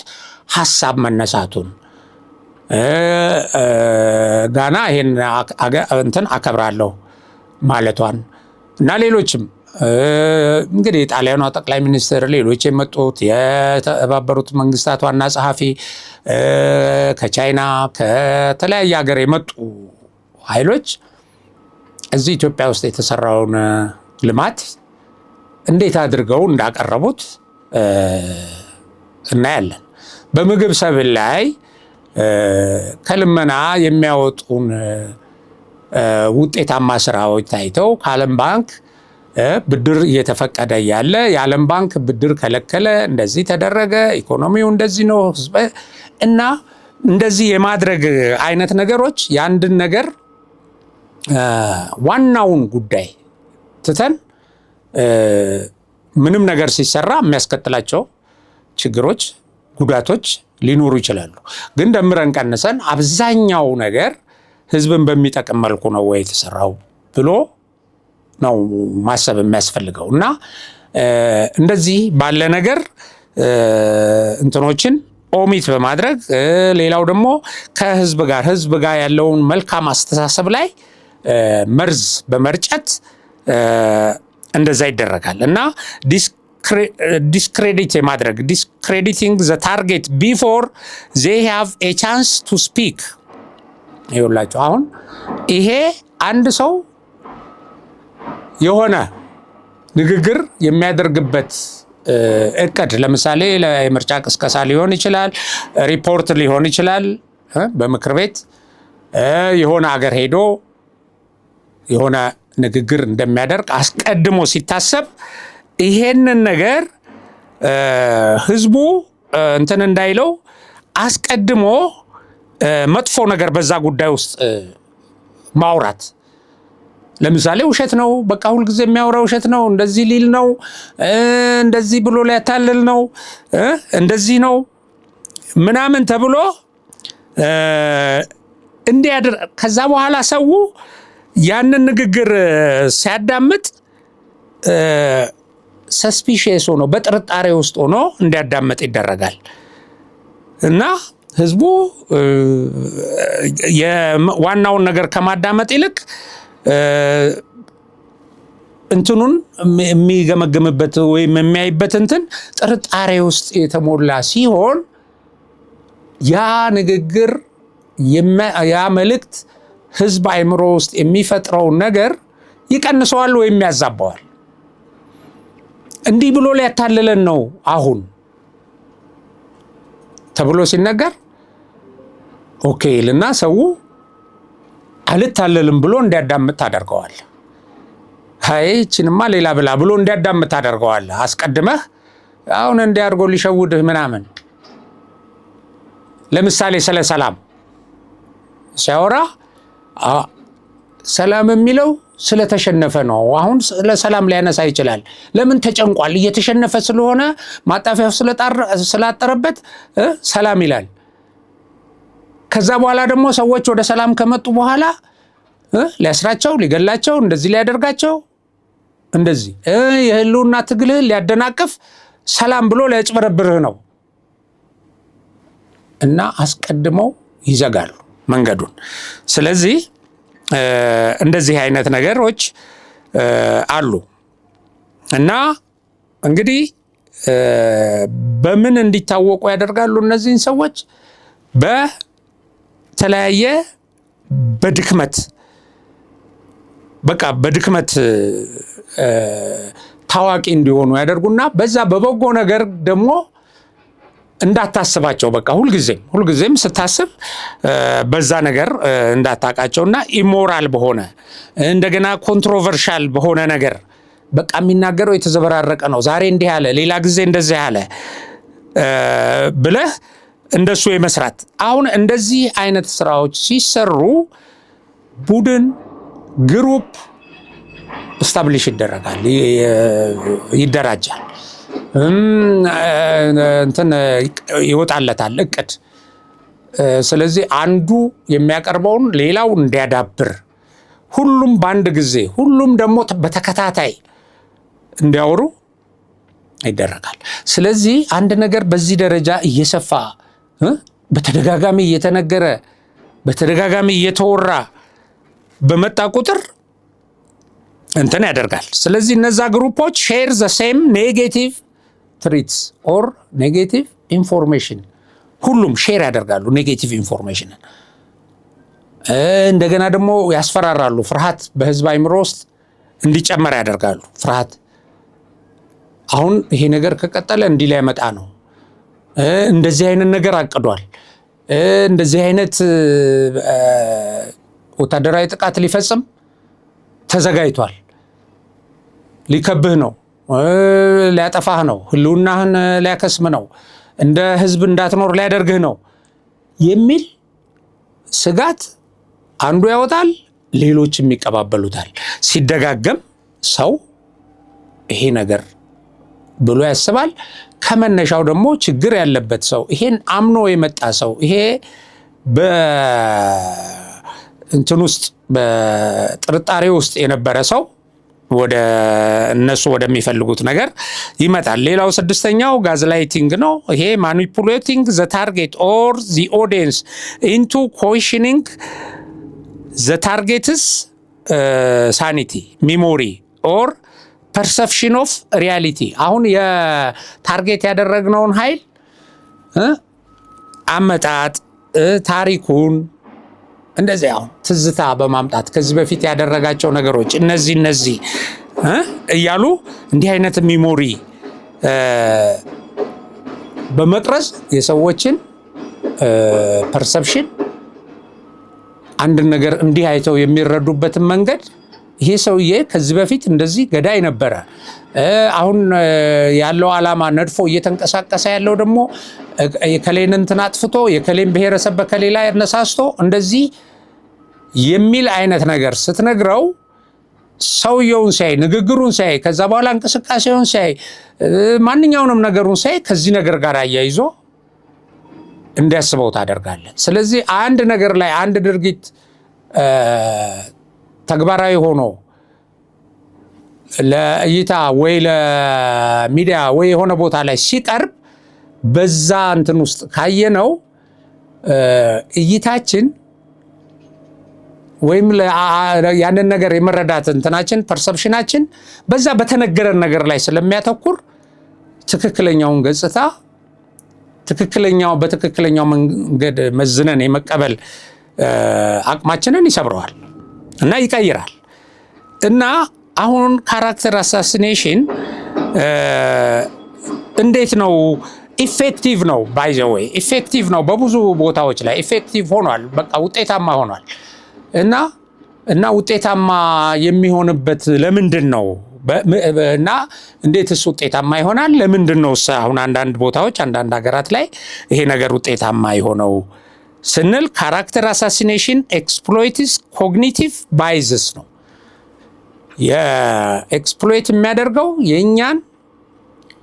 ሐሳብ መነሳቱን ጋና ይሄን እንትን አከብራለሁ ማለቷን እና ሌሎችም እንግዲህ የጣሊያኗ ጠቅላይ ሚኒስትር ሌሎች የመጡት የተባበሩት መንግስታት ዋና ጸሐፊ ከቻይና ከተለያየ ሀገር የመጡ ኃይሎች እዚህ ኢትዮጵያ ውስጥ የተሰራውን ልማት እንዴት አድርገው እንዳቀረቡት እናያለን። በምግብ ሰብል ላይ ከልመና የሚያወጡን ውጤታማ ስራዎች ታይተው ከዓለም ባንክ ብድር እየተፈቀደ ያለ የዓለም ባንክ ብድር ከለከለ፣ እንደዚህ ተደረገ፣ ኢኮኖሚው እንደዚህ ነው እና እንደዚህ የማድረግ አይነት ነገሮች የአንድን ነገር ዋናውን ጉዳይ ትተን ምንም ነገር ሲሰራ የሚያስከትላቸው ችግሮች፣ ጉዳቶች ሊኖሩ ይችላሉ። ግን ደምረን ቀንሰን አብዛኛው ነገር ህዝብን በሚጠቅም መልኩ ነው ወይ የተሰራው ብሎ ነው ማሰብ የሚያስፈልገው እና እንደዚህ ባለ ነገር እንትኖችን ኦሚት በማድረግ ሌላው ደግሞ ከህዝብ ጋር ያለውን መልካም አስተሳሰብ ላይ መርዝ በመርጨት እንደዛ ይደረጋል እና ዲስክሬዲት የማድረግ ዲስክሬዲቲንግ ዘ ታርጌት ቢፎር ዜይ ሃቭ ኤ ቻንስ ቱ ስፒክ። ይኸውላችሁ አሁን ይሄ አንድ ሰው የሆነ ንግግር የሚያደርግበት እቅድ ለምሳሌ ለምርጫ ቅስቀሳ ሊሆን ይችላል፣ ሪፖርት ሊሆን ይችላል፣ በምክር ቤት የሆነ አገር ሄዶ የሆነ ንግግር እንደሚያደርግ አስቀድሞ ሲታሰብ ይሄንን ነገር ህዝቡ እንትን እንዳይለው አስቀድሞ መጥፎ ነገር በዛ ጉዳይ ውስጥ ማውራት። ለምሳሌ ውሸት ነው፣ በቃ ሁልጊዜ የሚያወራው ውሸት ነው፣ እንደዚህ ሊል ነው፣ እንደዚህ ብሎ ሊያታልል ነው፣ እንደዚህ ነው ምናምን ተብሎ እንዲያድር ከዛ በኋላ ሰው ያንን ንግግር ሲያዳምጥ ሰስፒሺየስ ሆኖ በጥርጣሬ ውስጥ ሆኖ እንዲያዳምጥ ይደረጋል እና ህዝቡ ዋናውን ነገር ከማዳመጥ ይልቅ እንትኑን የሚገመግምበት ወይም የሚያይበት እንትን ጥርጣሬ ውስጥ የተሞላ ሲሆን ያ ንግግር ያ መልእክት ህዝብ አይምሮ ውስጥ የሚፈጥረውን ነገር ይቀንሰዋል ወይም ያዛባዋል። እንዲህ ብሎ ሊያታልለን ነው አሁን ተብሎ ሲነገር ኦኬ ልና ሰው አልታለልም ብሎ እንዲያዳምጥ ታደርገዋል። አይ እቺንማ ሌላ ብላ ብሎ እንዲያዳምጥ ታደርገዋል። አስቀድመህ አሁን እንዲያርጎ ሊሸውድህ ምናምን። ለምሳሌ ስለ ሰላም ሲያወራ ሰላም የሚለው ስለተሸነፈ ነው። አሁን ስለ ሰላም ሊያነሳ ይችላል። ለምን ተጨንቋል? እየተሸነፈ ስለሆነ ማጣፊያው ስላጠረበት ሰላም ይላል። ከዛ በኋላ ደግሞ ሰዎች ወደ ሰላም ከመጡ በኋላ ሊያስራቸው፣ ሊገላቸው፣ እንደዚህ ሊያደርጋቸው እንደዚህ የህልውና ትግልህን ሊያደናቅፍ ሰላም ብሎ ሊያጭበረብርህ ነው እና አስቀድመው ይዘጋሉ መንገዱን። ስለዚህ እንደዚህ አይነት ነገሮች አሉ እና እንግዲህ በምን እንዲታወቁ ያደርጋሉ እነዚህን ሰዎች? በተለያየ በድክመት ታዋቂ እንዲሆኑ ያደርጉና በዛ በበጎ ነገር ደግሞ እንዳታስባቸው በቃ ሁልጊዜም ስታስብ በዛ ነገር እንዳታቃቸውና ኢሞራል በሆነ እንደገና ኮንትሮቨርሻል በሆነ ነገር በቃ የሚናገረው የተዘበራረቀ ነው። ዛሬ እንዲህ ያለ ሌላ ጊዜ እንደዚህ ያለ ብለህ እንደሱ የመስራት አሁን እንደዚህ አይነት ስራዎች ሲሰሩ ቡድን ግሩፕ ስታብሊሽ ይደራጃል እንትን ይወጣለታል እቅድ። ስለዚህ አንዱ የሚያቀርበውን ሌላው እንዲያዳብር ሁሉም በአንድ ጊዜ ሁሉም ደግሞ በተከታታይ እንዲያወሩ ይደረጋል። ስለዚህ አንድ ነገር በዚህ ደረጃ እየሰፋ በተደጋጋሚ እየተነገረ በተደጋጋሚ እየተወራ በመጣ ቁጥር እንትን ያደርጋል። ስለዚህ እነዛ ግሩፖች ሼር ዘ ሴም ኔጌቲቭ ትሪትስ ኦር ኔጌቲቭ ኢንፎርሜሽን ሁሉም ሼር ያደርጋሉ ኔጌቲቭ ኢንፎርሜሽን። እንደገና ደግሞ ያስፈራራሉ። ፍርሃት በህዝብ አይምሮ ውስጥ እንዲጨመር ያደርጋሉ። ፍርሃት አሁን ይሄ ነገር ከቀጠለ እንዲህ ላይ መጣ ነው፣ እንደዚህ አይነት ነገር አቅዷል፣ እንደዚህ አይነት ወታደራዊ ጥቃት ሊፈጽም ተዘጋጅቷል፣ ሊከብህ ነው፣ ሊያጠፋህ ነው፣ ህልውናህን ሊያከስም ነው፣ እንደ ህዝብ እንዳትኖር ሊያደርግህ ነው የሚል ስጋት አንዱ ያወጣል፣ ሌሎችም ይቀባበሉታል። ሲደጋገም ሰው ይሄ ነገር ብሎ ያስባል። ከመነሻው ደግሞ ችግር ያለበት ሰው ይሄን አምኖ የመጣ ሰው ይሄ በእንትን ውስጥ በጥርጣሬ ውስጥ የነበረ ሰው ወደ እነሱ ወደሚፈልጉት ነገር ይመጣል። ሌላው ስድስተኛው ጋዝላይቲንግ ነው። ይሄ ማኒፑሌቲንግ ዘ ታርጌት ኦር ዘ ኦዲየንስ ኢንቱ ኮሽኒንግ ዘ ታርጌትስ ሳኒቲ ሚሞሪ ኦር ፐርሰፕሽን ኦፍ ሪያሊቲ። አሁን የታርጌት ያደረግነውን ኃይል አመጣጥ ታሪኩን እንደዚህ አሁን ትዝታ በማምጣት ከዚህ በፊት ያደረጋቸው ነገሮች እነዚህ እያሉ እንዲህ አይነት ሚሞሪ በመቅረጽ የሰዎችን ፐርሰፕሽን አንድ ነገር እንዲህ አይተው የሚረዱበትን መንገድ ይሄ ሰውዬ ከዚህ በፊት እንደዚህ ገዳይ ነበረ፣ አሁን ያለው ዓላማ ነድፎ እየተንቀሳቀሰ ያለው ደግሞ የከሌን እንትን አጥፍቶ የከሌን ብሔረሰብ በከሌ ላይ አነሳስቶ እንደዚህ የሚል አይነት ነገር ስትነግረው ሰውየውን ሲያይ ንግግሩን ሲያይ ከዛ በኋላ እንቅስቃሴውን ሲያይ ማንኛውንም ነገሩን ሲያይ ከዚህ ነገር ጋር አያይዞ እንዲያስበው ታደርጋለህ። ስለዚህ አንድ ነገር ላይ አንድ ድርጊት ተግባራዊ ሆኖ ለእይታ ወይ ለሚዲያ ወይ የሆነ ቦታ ላይ ሲቀርብ በዛ እንትን ውስጥ ካየነው እይታችን ወይም ያንን ነገር የመረዳት እንትናችን ፐርሰፕሽናችን በዛ በተነገረን ነገር ላይ ስለሚያተኩር ትክክለኛውን ገጽታ በትክክለኛው መንገድ መዝነን የመቀበል አቅማችንን ይሰብረዋል እና ይቀይራል። እና አሁን ካራክተር አሳሲኔሽን እንዴት ነው ኢፌክቲቭ ነው? ባይ ዘ ዌይ ኢፌክቲቭ ነው፣ በብዙ ቦታዎች ላይ ኢፌክቲቭ ሆኗል። በቃ ውጤታማ ሆኗል። እና ውጤታማ የሚሆንበት ለምንድን ነው? እና እንዴትስ ውጤታማ ይሆናል? ለምንድን ነው አሁን አንዳንድ ቦታዎች አንዳንድ ሀገራት ላይ ይሄ ነገር ውጤታማ የሆነው ስንል ካራክተር አሳሲኔሽን ኤክስፕሎይትስ ኮግኒቲቭ ባይዝስ ነው። የኤክስፕሎይት የሚያደርገው የእኛን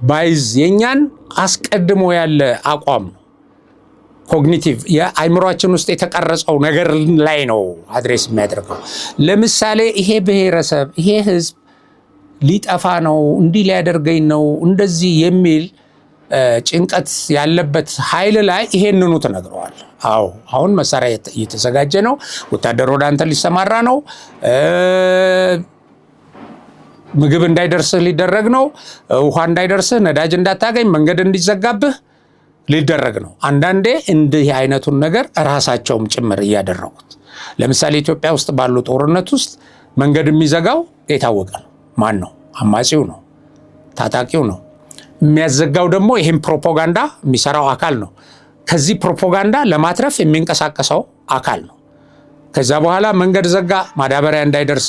ባይዝ የእኛን አስቀድሞ ያለ አቋም ነው። ኮግኒቲቭ የአይምሯችን ውስጥ የተቀረጸው ነገር ላይ ነው አድሬስ የሚያደርገው። ለምሳሌ ይሄ ብሔረሰብ ይሄ ህዝብ ሊጠፋ ነው፣ እንዲህ ሊያደርገኝ ነው፣ እንደዚህ የሚል ጭንቀት ያለበት ኃይል ላይ ይሄንኑ ትነግረዋል። አዎ አሁን መሳሪያ እየተዘጋጀ ነው፣ ወታደር ወደ አንተ ሊሰማራ ነው፣ ምግብ እንዳይደርስህ ሊደረግ ነው፣ ውሃ እንዳይደርስህ፣ ነዳጅ እንዳታገኝ፣ መንገድ እንዲዘጋብህ ሊደረግ ነው። አንዳንዴ እንዲህ አይነቱን ነገር ራሳቸውም ጭምር እያደረጉት። ለምሳሌ ኢትዮጵያ ውስጥ ባሉ ጦርነት ውስጥ መንገድ የሚዘጋው የታወቀ ነው። ማን ነው? አማጺው ነው። ታጣቂው ነው። የሚያዘጋው ደግሞ ይሄን ፕሮፓጋንዳ የሚሰራው አካል ነው። ከዚህ ፕሮፓጋንዳ ለማትረፍ የሚንቀሳቀሰው አካል ነው። ከዛ በኋላ መንገድ ዘጋ፣ ማዳበሪያ እንዳይደርስ፣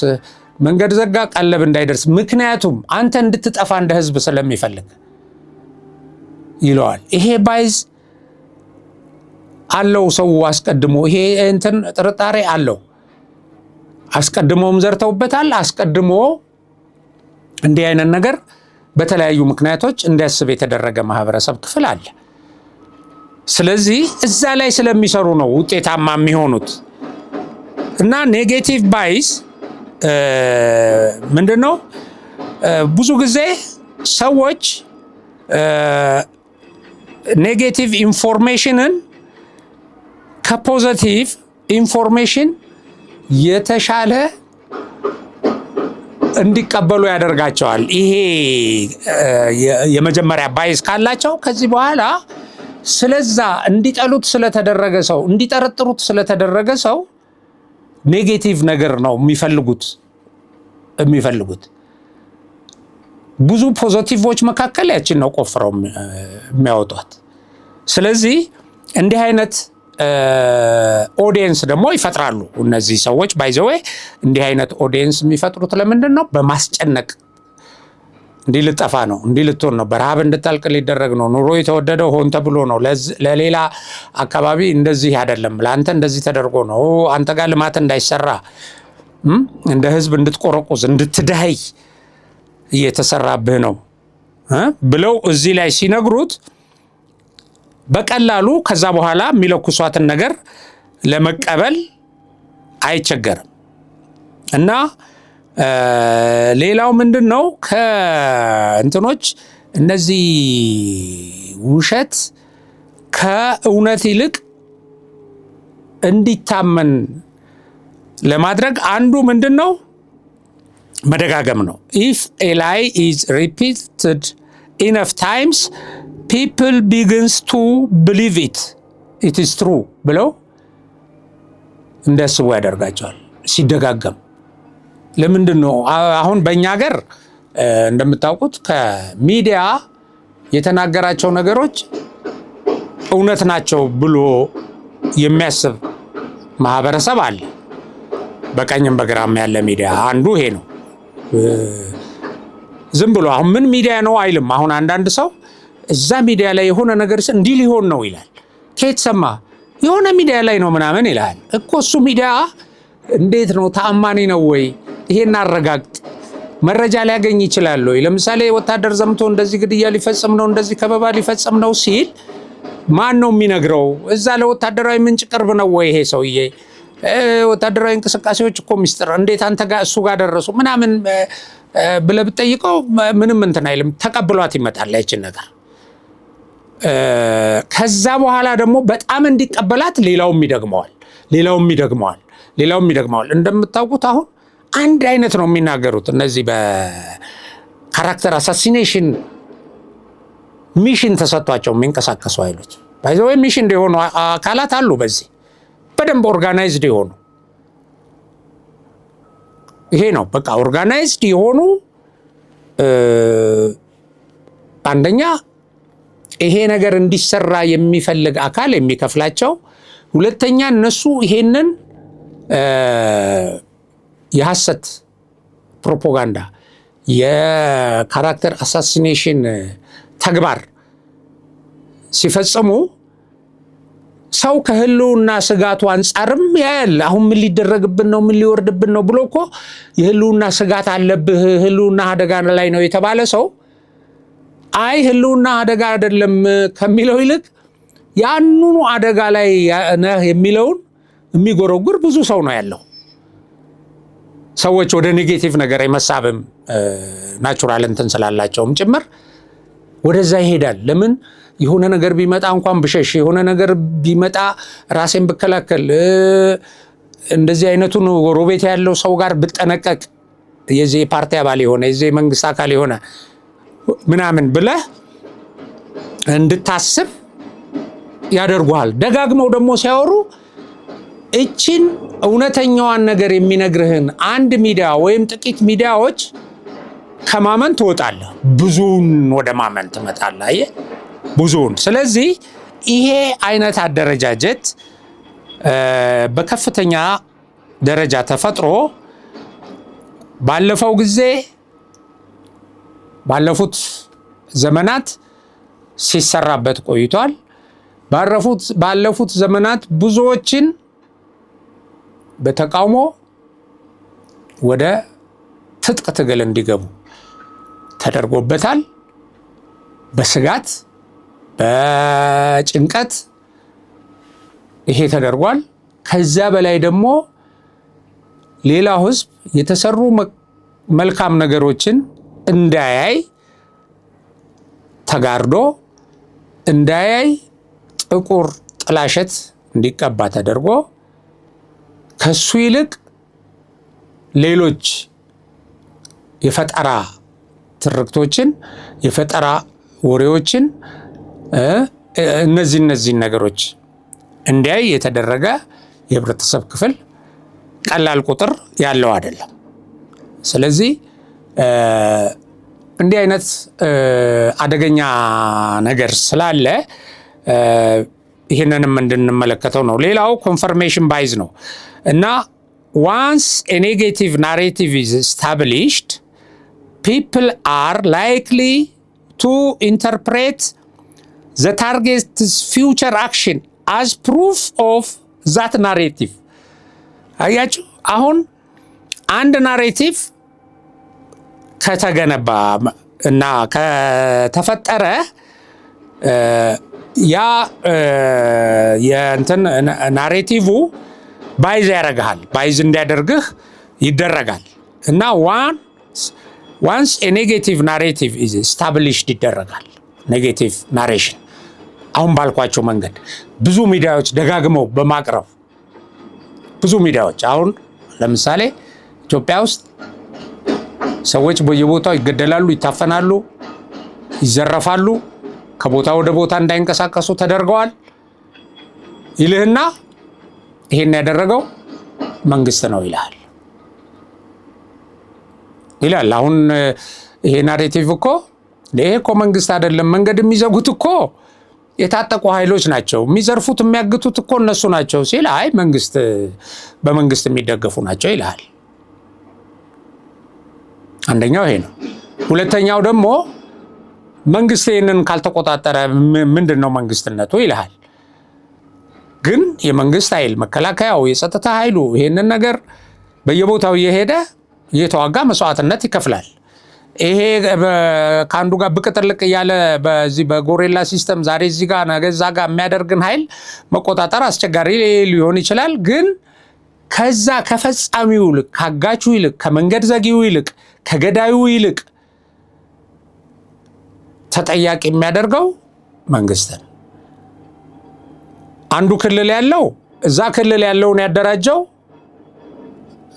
መንገድ ዘጋ፣ ቀለብ እንዳይደርስ። ምክንያቱም አንተ እንድትጠፋ እንደ ህዝብ ስለሚፈልግ ይለዋል። ይሄ ባይዝ አለው ሰው አስቀድሞ ይሄ እንትን ጥርጣሬ አለው። አስቀድሞም ዘርተውበታል። አስቀድሞ እንዲህ አይነት ነገር በተለያዩ ምክንያቶች እንዲያስብ የተደረገ ማህበረሰብ ክፍል አለ። ስለዚህ እዛ ላይ ስለሚሰሩ ነው ውጤታማ የሚሆኑት። እና ኔጌቲቭ ባይስ ምንድነው? ብዙ ጊዜ ሰዎች ኔጌቲቭ ኢንፎርሜሽንን ከፖዘቲቭ ኢንፎርሜሽን የተሻለ እንዲቀበሉ ያደርጋቸዋል። ይሄ የመጀመሪያ ባይስ ካላቸው ከዚህ በኋላ ስለዛ እንዲጠሉት ስለተደረገ ሰው፣ እንዲጠረጥሩት ስለተደረገ ሰው ኔጌቲቭ ነገር ነው የሚፈልጉት። ብዙ ፖዚቲቮች መካከል ያችን ነው ቆፍረው የሚያወጧት። ስለዚህ እንዲህ አይነት ኦዲየንስ ደግሞ ይፈጥራሉ እነዚህ ሰዎች። ባይዘዌ እንዲህ አይነት ኦዲየንስ የሚፈጥሩት ለምንድን ነው? በማስጨነቅ እንዲህ ልጠፋ ነው፣ እንዲህ ልትሆን ነው፣ በረሃብ እንድታልቅ ሊደረግ ነው፣ ኑሮ የተወደደው ሆን ተብሎ ነው፣ ለሌላ አካባቢ እንደዚህ አይደለም፣ ለአንተ እንደዚህ ተደርጎ ነው፣ አንተ ጋር ልማት እንዳይሰራ፣ እንደ ህዝብ እንድትቆረቁዝ፣ እንድትደኸይ እየተሰራብህ ነው ብለው እዚህ ላይ ሲነግሩት በቀላሉ ከዛ በኋላ የሚለኩሷትን ነገር ለመቀበል አይቸገርም። እና ሌላው ምንድን ነው? ከእንትኖች እነዚህ ውሸት ከእውነት ይልቅ እንዲታመን ለማድረግ አንዱ ምንድን ነው? መደጋገም ነው። if a lie is repeated enough times people begins to believe it is true ብለው እንዲያስቡ ያደርጋቸዋል ሲደጋገም። ለምንድን ነው አሁን በእኛ ሀገር እንደምታውቁት ከሚዲያ የተናገራቸው ነገሮች እውነት ናቸው ብሎ የሚያስብ ማህበረሰብ አለ። በቀኝም በግራም ያለ ሚዲያ አንዱ ይሄ ነው። ዝም ብሎ አሁን ምን ሚዲያ ነው አይልም። አሁን አንዳንድ ሰው እዛ ሚዲያ ላይ የሆነ ነገር እንዲህ ሊሆን ነው ይላል። ከየት ሰማ? የሆነ ሚዲያ ላይ ነው ምናምን ይላል እኮ። እሱ ሚዲያ እንዴት ነው? ተአማኒ ነው ወይ? ይሄን አረጋግጥ። መረጃ ሊያገኝ ይችላል ወይ? ለምሳሌ ወታደር ዘምቶ እንደዚህ ግድያ ሊፈጽም ነው፣ እንደዚህ ከበባ ሊፈጽም ነው ሲል ማን ነው የሚነግረው? እዛ ለወታደራዊ ምንጭ ቅርብ ነው ወይ ይሄ ሰውዬ? ወታደራዊ እንቅስቃሴዎች እኮ ሚስጥር እንዴት አንተ ጋር እሱ ጋር ደረሱ ምናምን ብለህ ብትጠይቀው ምንም እንትን አይልም። ተቀብሏት ይመጣል ያችን ነገር። ከዛ በኋላ ደግሞ በጣም እንዲቀበላት ሌላውም ይደግመዋል። እንደምታውቁት አሁን አንድ አይነት ነው የሚናገሩት እነዚህ በካራክተር አሳሲኔሽን ሚሽን ተሰጥቷቸው የሚንቀሳቀሱ ኃይሎች ባይዘው ሚሽን እንደሆኑ አካላት አሉ። በዚህ በደንብ ኦርጋናይዝድ የሆኑ ይሄ ነው በቃ ኦርጋናይዝድ የሆኑ አንደኛ ይሄ ነገር እንዲሰራ የሚፈልግ አካል የሚከፍላቸው፣ ሁለተኛ እነሱ ይሄንን የሐሰት ፕሮፓጋንዳ የካራክተር አሳሲኔሽን ተግባር ሲፈጽሙ ሰው ከህልውና ስጋቱ አንጻርም ያያል። አሁን ምን ሊደረግብን ነው፣ ምን ሊወርድብን ነው ብሎ እኮ የህልውና ስጋት አለብህ፣ ህልውና አደጋ ላይ ነው የተባለ ሰው አይ ህልውና አደጋ አይደለም ከሚለው ይልቅ ያንኑ አደጋ ላይ ነህ የሚለውን የሚጎረጉር ብዙ ሰው ነው ያለው። ሰዎች ወደ ኔጌቲቭ ነገር የመሳብም ናቹራል እንትን ስላላቸውም ጭምር ወደዛ ይሄዳል። ለምን የሆነ ነገር ቢመጣ እንኳን ብሸሽ፣ የሆነ ነገር ቢመጣ ራሴን ብከላከል፣ እንደዚህ አይነቱን ጎረቤት ያለው ሰው ጋር ብጠነቀቅ፣ የዚህ ፓርቲ አባል የሆነ የዚህ መንግስት አካል የሆነ ምናምን ብለህ እንድታስብ ያደርጉሃል። ደጋግመው ደግሞ ሲያወሩ እቺን እውነተኛዋን ነገር የሚነግርህን አንድ ሚዲያ ወይም ጥቂት ሚዲያዎች ከማመን ትወጣለህ፣ ብዙውን ወደ ማመን ትመጣለህ። አየህ ብዙውን። ስለዚህ ይሄ አይነት አደረጃጀት በከፍተኛ ደረጃ ተፈጥሮ ባለፉት ዘመናት ሲሰራበት ቆይቷል። ባለፉት ዘመናት ብዙዎችን በተቃውሞ ወደ ትጥቅ ትግል እንዲገቡ ተደርጎበታል። በስጋት በጭንቀት ይሄ ተደርጓል። ከዚያ በላይ ደግሞ ሌላው ህዝብ የተሰሩ መልካም ነገሮችን እንዳያይ ተጋርዶ እንዳያይ ጥቁር ጥላሸት እንዲቀባ ተደርጎ ከሱ ይልቅ ሌሎች የፈጠራ ትርክቶችን የፈጠራ ወሬዎችን እነዚህ ነገሮች እንዲያይ የተደረገ የህብረተሰብ ክፍል ቀላል ቁጥር ያለው አይደለም። ስለዚህ እንዲህ አይነት አደገኛ ነገር ስላለ ይህንንም እንድንመለከተው ነው። ሌላው ኮንፈርሜሽን ባይዝ ነው እና once a negative narrative is established, people are likely to interpret the target's future action as proof of that narrative. አያችሁ አሁን አንድ ናሬቲቭ ከተገነባ እና ከተፈጠረ ያ የእንትን ናሬቲቭ ባይዝ ያደርግሃል፣ ባይዝ እንዲያደርግህ ይደረጋል እና ዋንስ ኔጌቲቭ ናሬቲቭ ኢዝ ስታብሊሽድ ይደረጋል። ኔጌቲቭ ናሬሽን አሁን ባልኳቸው መንገድ ብዙ ሚዲያዎች ደጋግመው በማቅረብ ብዙ ሚዲያዎች አሁን ለምሳሌ ኢትዮጵያ ውስጥ ሰዎች በየቦታው ይገደላሉ፣ ይታፈናሉ፣ ይዘረፋሉ፣ ከቦታ ወደ ቦታ እንዳይንቀሳቀሱ ተደርገዋል ይልህና ይሄን ያደረገው መንግስት ነው ይላል። አሁን ይሄ ናሬቲቭ እኮ መንግስት አይደለም፣ መንገድ የሚዘጉት እኮ የታጠቁ ኃይሎች ናቸው፣ የሚዘርፉት የሚያግቱት እኮ እነሱ ናቸው ሲል አይ በመንግስት የሚደገፉ ናቸው ይላል። አንደኛው ይሄ ነው። ሁለተኛው ደግሞ መንግስት ይህንን ካልተቆጣጠረ ምንድን ነው መንግስትነቱ ይልሃል። ግን የመንግስት ኃይል መከላከያው፣ የጸጥታ ኃይሉ ይሄንን ነገር በየቦታው እየተዋጋ መስዋዕትነት ይከፍላል። ይሄ ከአንዱ ጋር ብቅ ጥልቅ እያለ በዚህ በጎሬላ ሲስተም ዛሬ እዚህ ጋር ነገ እዛ ጋር የሚያደርግን ኃይል መቆጣጠር አስቸጋሪ ሊሆን ይችላል። ግን ከዛ ከፈጻሚው ይልቅ፣ ካጋቹ ይልቅ፣ ከመንገድ ዘጊው ይልቅ፣ ከገዳዩ ይልቅ ተጠያቂ የሚያደርገው መንግስትን። አንዱ ክልል ያለው እዛ ክልል ያለውን ያደራጀው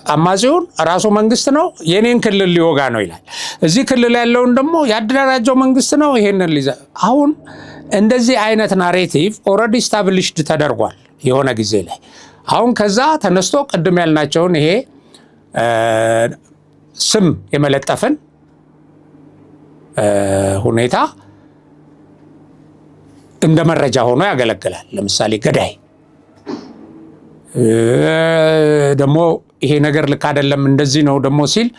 አማጺውን ራሱ መንግስት ነው፣ የኔን ክልል ሊወጋ ነው ይላል። እዚህ ክልል ያለውን ደግሞ ያደራጀው መንግስት ነው፣ ይሄንን አሁን እንደዚህ አይነት ናሬቲቭ ኦልሬዲ ስታብሊሽድ ተደርጓል የሆነ ጊዜ ላይ። አሁን ከዛ ተነስቶ ቅድም ያልናቸውን ይሄ ስም የመለጠፍን ሁኔታ እንደ መረጃ ሆኖ ያገለግላል። ለምሳሌ ገዳይ ደግሞ ይሄ ነገር ልክ አይደለም እንደዚህ ነው ደግሞ ሲል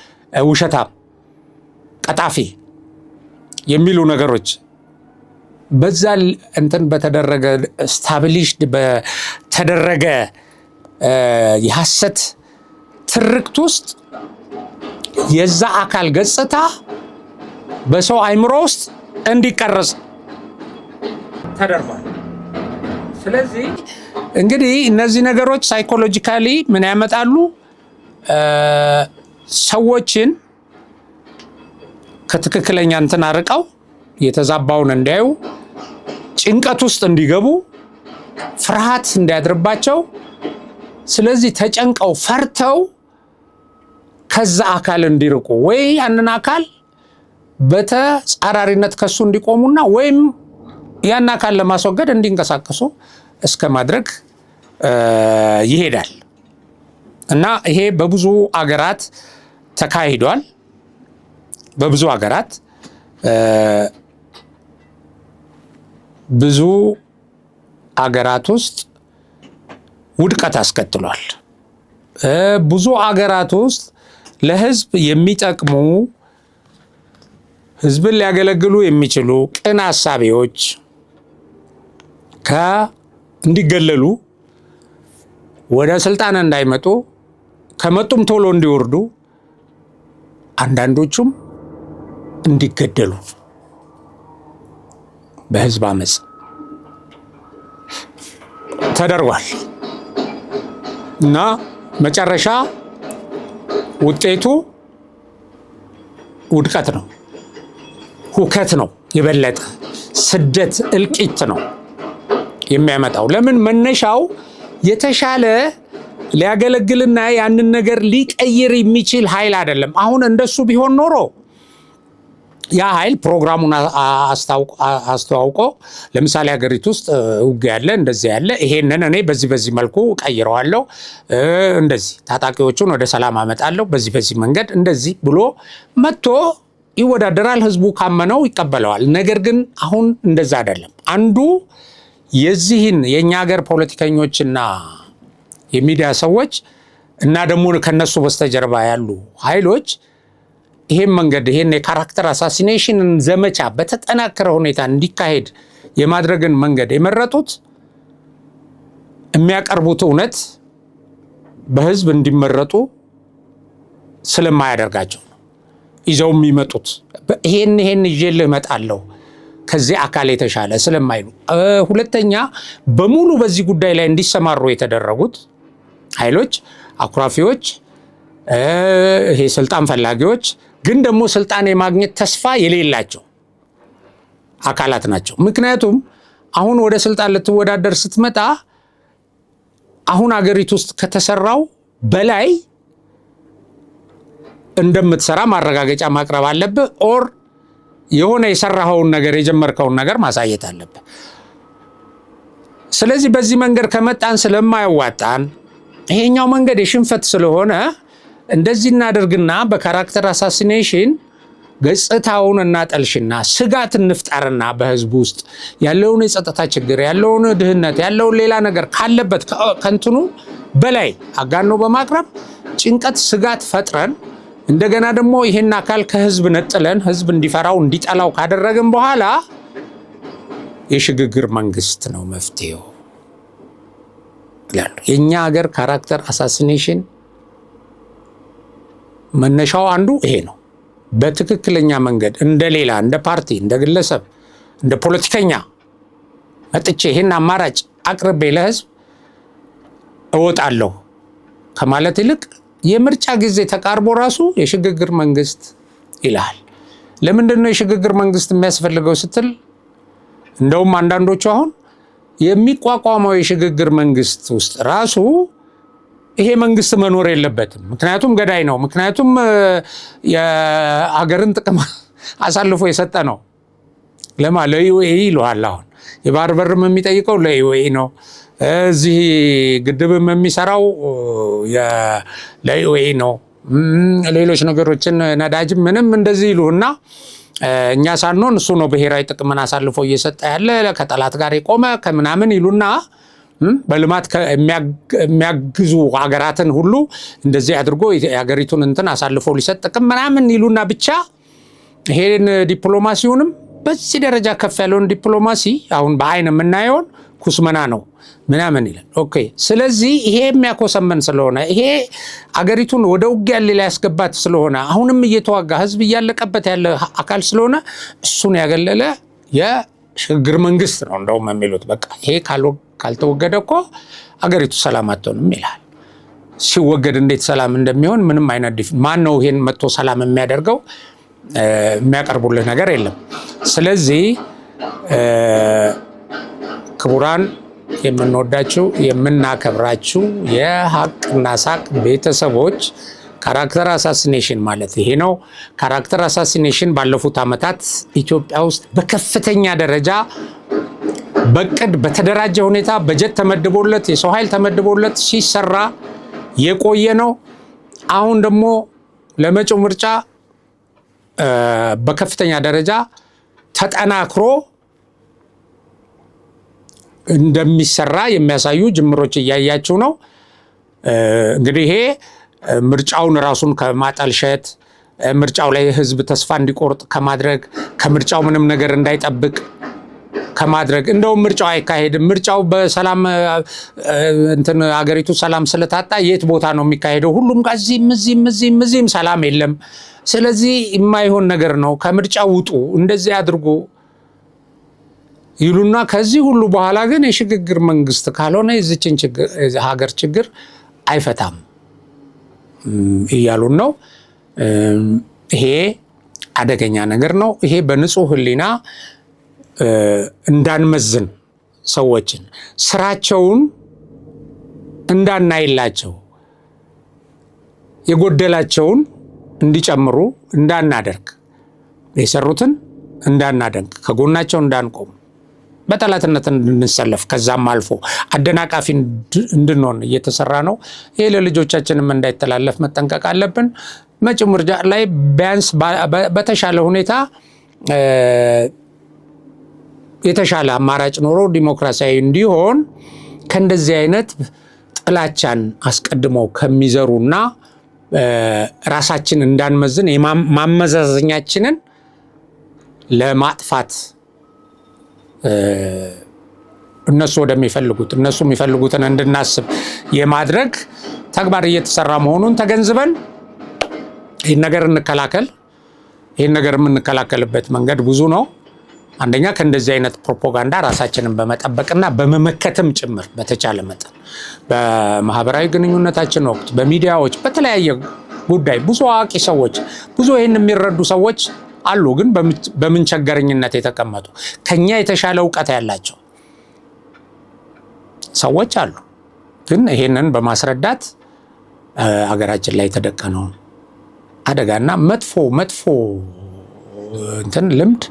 ውሸታም፣ ቀጣፊ የሚሉ ነገሮች በዛ እንትን በተደረገ ስታብሊሽድ በተደረገ የሐሰት ትርክት ውስጥ የዛ አካል ገጽታ በሰው አይምሮ ውስጥ እንዲቀረጽ ተደርጓል። ስለዚህ እንግዲህ እነዚህ ነገሮች ሳይኮሎጂካሊ ምን ያመጣሉ? ሰዎችን ከትክክለኛ እንትን አርቀው የተዛባውን እንዲያዩ፣ ጭንቀት ውስጥ እንዲገቡ፣ ፍርሃት እንዲያድርባቸው፣ ስለዚህ ተጨንቀው ፈርተው ከዛ አካል እንዲርቁ ወይ ያንን አካል በተጻራሪነት ከሱ እንዲቆሙና ወይም ያን አካል ለማስወገድ እንዲንቀሳቀሱ እስከ ማድረግ ይሄዳል እና ይሄ በብዙ አገራት ተካሂዷል። በብዙ ሀገራት ብዙ አገራት ውስጥ ውድቀት አስከትሏል። ብዙ አገራት ውስጥ ለህዝብ የሚጠቅሙ ህዝብን ሊያገለግሉ የሚችሉ ቅን አሳቢዎች እንዲገለሉ ወደ ስልጣን እንዳይመጡ ከመጡም ቶሎ እንዲወርዱ አንዳንዶቹም እንዲገደሉ በህዝብ አመጽ ተደርጓል እና መጨረሻ ውጤቱ ውድቀት ነው፣ ሁከት ነው፣ የበለጠ ስደት፣ እልቂት ነው የሚያመጣው። ለምን? መነሻው የተሻለ ሊያገለግልና ያንን ነገር ሊቀይር የሚችል ኃይል አይደለም። አሁን እንደሱ ቢሆን ኖሮ ያ ኃይል ፕሮግራሙን አስተዋውቆ ለምሳሌ ሀገሪቱ ውስጥ ውጊያ ያለ እንደዚህ ያለ ይሄንን እኔ በዚህ መልኩ ቀይረዋለሁ፣ እንደዚህ ታጣቂዎቹን ወደ ሰላም አመጣለሁ፣ በዚህ መንገድ እንደዚህ ብሎ መጥቶ ይወዳደራል። ህዝቡ ካመነው ይቀበለዋል። ነገር ግን አሁን እንደዛ አይደለም። አንዱ የዚህን የኛ ሀገር ፖለቲከኞችና የሚዲያ ሰዎች እና ደግሞ ከነሱ በስተጀርባ ያሉ ኃይሎች ይሄን መንገድ ይሄን የካራክተር አሳሲኔሽን ዘመቻ በተጠናከረ ሁኔታ እንዲካሄድ የማድረግን መንገድ የመረጡት የሚያቀርቡት እውነት በህዝብ እንዲመረጡ ስለማያደርጋቸው ነው። ይዘው የሚመጡት ይሄን ይዤልህ እመጣለሁ ከዚህ አካል የተሻለ ስለማይሉ፣ ሁለተኛ በሙሉ በዚህ ጉዳይ ላይ እንዲሰማሩ የተደረጉት ኃይሎች አኩራፊዎች፣ ይሄ ስልጣን ፈላጊዎች ግን ደግሞ ስልጣን የማግኘት ተስፋ የሌላቸው አካላት ናቸው። ምክንያቱም አሁን ወደ ስልጣን ልትወዳደር ስትመጣ አሁን አገሪቱ ውስጥ ከተሰራው በላይ እንደምትሰራ ማረጋገጫ ማቅረብ አለብህ። ኦር የሆነ የሰራኸውን ነገር የጀመርከውን ነገር ማሳየት አለብህ። ስለዚህ በዚህ መንገድ ከመጣን ስለማያዋጣን ይሄኛው መንገድ የሽንፈት ስለሆነ እንደዚህ እናደርግና በካራክተር አሳሲኔሽን ገጽታውን እናጠልሽና ስጋት እንፍጠርና በህዝቡ ውስጥ ያለውን የጸጥታ ችግር፣ ያለውን ድህነት፣ ያለውን ሌላ ነገር ካለበት ከንትኑ በላይ አጋኖ በማቅረብ ጭንቀት፣ ስጋት ፈጥረን እንደገና ደግሞ ይሄን አካል ከህዝብ ነጥለን ህዝብ እንዲፈራው እንዲጠላው ካደረግን በኋላ የሽግግር መንግስት ነው መፍትሄው ይላሉ። የኛ ሀገር ካራክተር አሳሲኔሽን መነሻው አንዱ ይሄ ነው። በትክክለኛ መንገድ እንደሌላ እንደ ፓርቲ፣ እንደ ግለሰብ፣ እንደ ፖለቲከኛ መጥቼ ይሄን አማራጭ አቅርቤ ለህዝብ እወጣለሁ ከማለት ይልቅ የምርጫ ጊዜ ተቃርቦ ራሱ የሽግግር መንግስት ይላል። ለምንድን ነው የሽግግር መንግስት የሚያስፈልገው ስትል፣ እንደውም አንዳንዶቹ አሁን የሚቋቋመው የሽግግር መንግስት ውስጥ ራሱ ይሄ መንግስት መኖር የለበትም፣ ምክንያቱም ገዳይ ነው፣ ምክንያቱም የሀገርን ጥቅም አሳልፎ የሰጠ ነው። ለዩኤኢ ይለዋል። አሁን የባህር በርም የሚጠይቀው ለዩኤኢ ነው። እዚህ ግድብም የሚሰራው ለዩኤኢ ነው። ሌሎች ነገሮችን ነዳጅም ምንም እንደዚህ ይሉና እኛ ሳንሆን እሱ ነው ብሔራዊ ጥቅምን አሳልፎ እየሰጠ ያለ ከጠላት ጋር የቆመ ከምናምን ይሉና በልማት የሚያግዙ ሀገራትን ሁሉ እንደዚህ አድርጎ የሀገሪቱን እንትን አሳልፎ ሊሰጥ ጥቅም ምናምን ይሉና ብቻ ይሄን ዲፕሎማሲውንም በዚህ ደረጃ ከፍ ያለውን ዲፕሎማሲ አሁን በአይን የምናየውን ኩስመና ነው ምናምን ይላል። ኦኬ። ስለዚህ ይሄ የሚያኮሰመን ስለሆነ ይሄ አገሪቱን ወደ ውጊያ ሊያስገባት ስለሆነ አሁንም እየተዋጋ ህዝብ እያለቀበት ያለ አካል ስለሆነ እሱን ያገለለ የሽግግር መንግስት ነው እንደውም የሚሉት። በቃ ይሄ ካልተወገደ እኮ አገሪቱ ሰላም አትሆንም ይላል። ሲወገድ እንዴት ሰላም እንደሚሆን ምንም አይነት ማን ነው ይሄን መጥቶ ሰላም የሚያደርገው? የሚያቀርቡልህ ነገር የለም። ስለዚህ ክቡራን የምንወዳችሁ የምናከብራችሁ የሀቅና ሳቅ ቤተሰቦች ካራክተር አሳሲኔሽን ማለት ይሄ ነው። ካራክተር አሳሲኔሽን ባለፉት ዓመታት ኢትዮጵያ ውስጥ በከፍተኛ ደረጃ በቅድ በተደራጀ ሁኔታ በጀት ተመድቦለት የሰው ኃይል ተመድቦለት ሲሰራ የቆየ ነው። አሁን ደግሞ ለመጪው ምርጫ በከፍተኛ ደረጃ ተጠናክሮ እንደሚሰራ የሚያሳዩ ጅምሮች እያያችሁ ነው። እንግዲህ ይሄ ምርጫውን ራሱን ከማጠልሸት ምርጫው ላይ ህዝብ ተስፋ እንዲቆርጥ ከማድረግ ከምርጫው ምንም ነገር እንዳይጠብቅ ከማድረግ እንደውም ምርጫው አይካሄድም፣ ምርጫው በሰላም እንትን አገሪቱ ሰላም ስለታጣ የት ቦታ ነው የሚካሄደው? ሁሉም ጋር እዚህም ሰላም የለም። ስለዚህ የማይሆን ነገር ነው፣ ከምርጫው ውጡ፣ እንደዚህ አድርጎ ይሉና ከዚህ ሁሉ በኋላ ግን የሽግግር መንግስት ካልሆነ የዚችን ሀገር ችግር አይፈታም እያሉን ነው። ይሄ አደገኛ ነገር ነው። ይሄ በንጹህ ህሊና እንዳንመዝን ሰዎችን ስራቸውን እንዳናይላቸው የጎደላቸውን እንዲጨምሩ እንዳናደርግ የሰሩትን እንዳናደንቅ ከጎናቸው እንዳንቆም በጠላትነት እንድንሰለፍ ከዛም አልፎ አደናቃፊ እንድንሆን እየተሰራ ነው። ይሄ ለልጆቻችንም እንዳይተላለፍ መጠንቀቅ አለብን። መጪው ምርጫ ላይ ቢያንስ በተሻለ ሁኔታ የተሻለ አማራጭ ኖሮ ዲሞክራሲያዊ እንዲሆን ከእንደዚህ አይነት ጥላቻን አስቀድመው ከሚዘሩና ራሳችን እንዳንመዝን ማመዛዘኛችንን ለማጥፋት እነሱ የሚፈልጉትን እንድናስብ የማድረግ ተግባር እየተሰራ መሆኑን ተገንዝበን ይህን ነገር እንከላከል። ይህን ነገር የምንከላከልበት መንገድ ብዙ ነው። አንደኛ ከእንደዚህ አይነት ፕሮፓጋንዳ ራሳችንን በመጠበቅና በመመከትም ጭምር በተቻለ መጠን በማህበራዊ ግንኙነታችን ወቅት በሚዲያዎች በተለያየ ጉዳይ ብዙ አዋቂ ሰዎች ብዙ ይህን የሚረዱ ሰዎች አሉ፣ ግን በምንቸገረኝነት የተቀመጡ ከኛ የተሻለ እውቀት ያላቸው ሰዎች አሉ። ግን ይሄንን በማስረዳት አገራችን ላይ የተደቀነውን አደጋና መጥፎ እንትን ልምድ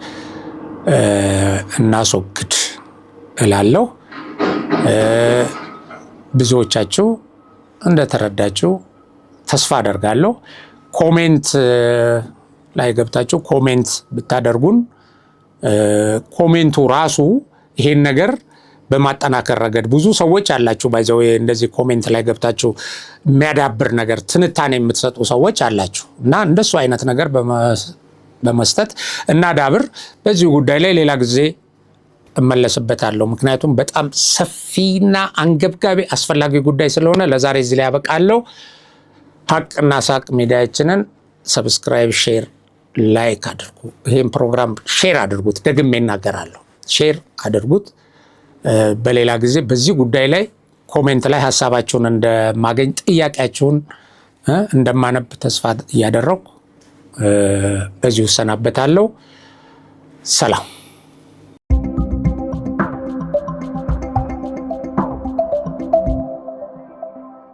እናስወግድ እላለሁ። ብዙዎቻችሁ እንደተረዳችሁ ተስፋ አደርጋለሁ። ኮሜንት ላይ ገብታችሁ ኮሜንት ብታደርጉን ኮሜንቱ ራሱ ይሄን ነገር በማጠናከር ረገድ ብዙ ሰዎች አላችሁ። ባይዘው እንደዚህ ኮሜንት ላይ ገብታችሁ የሚያዳብር ነገር ትንታኔ የምትሰጡ ሰዎች አላችሁ እና እንደሱ አይነት ነገር በመስጠት እናዳብር። በዚህ ጉዳይ ላይ ሌላ ጊዜ እመለስበታለሁ። ምክንያቱም በጣም ሰፊና አንገብጋቢ አስፈላጊ ጉዳይ ስለሆነ ለዛሬ እዚህ ላይ ያበቃለሁ። ሀቅና ሳቅ ሚዲያችንን ሰብስክራይብ፣ ሼር፣ ላይክ አድርጉ። ይሄን ፕሮግራም ሼር አድርጉት። ደግሜ እናገራለሁ፣ ሼር አድርጉት። በሌላ ጊዜ በዚህ ጉዳይ ላይ ኮሜንት ላይ ሀሳባችሁን እንደማገኝ ጥያቄያችሁን እንደማነብ ተስፋ እያደረኩ በዚሁ እሰናበታለሁ። ሰላም።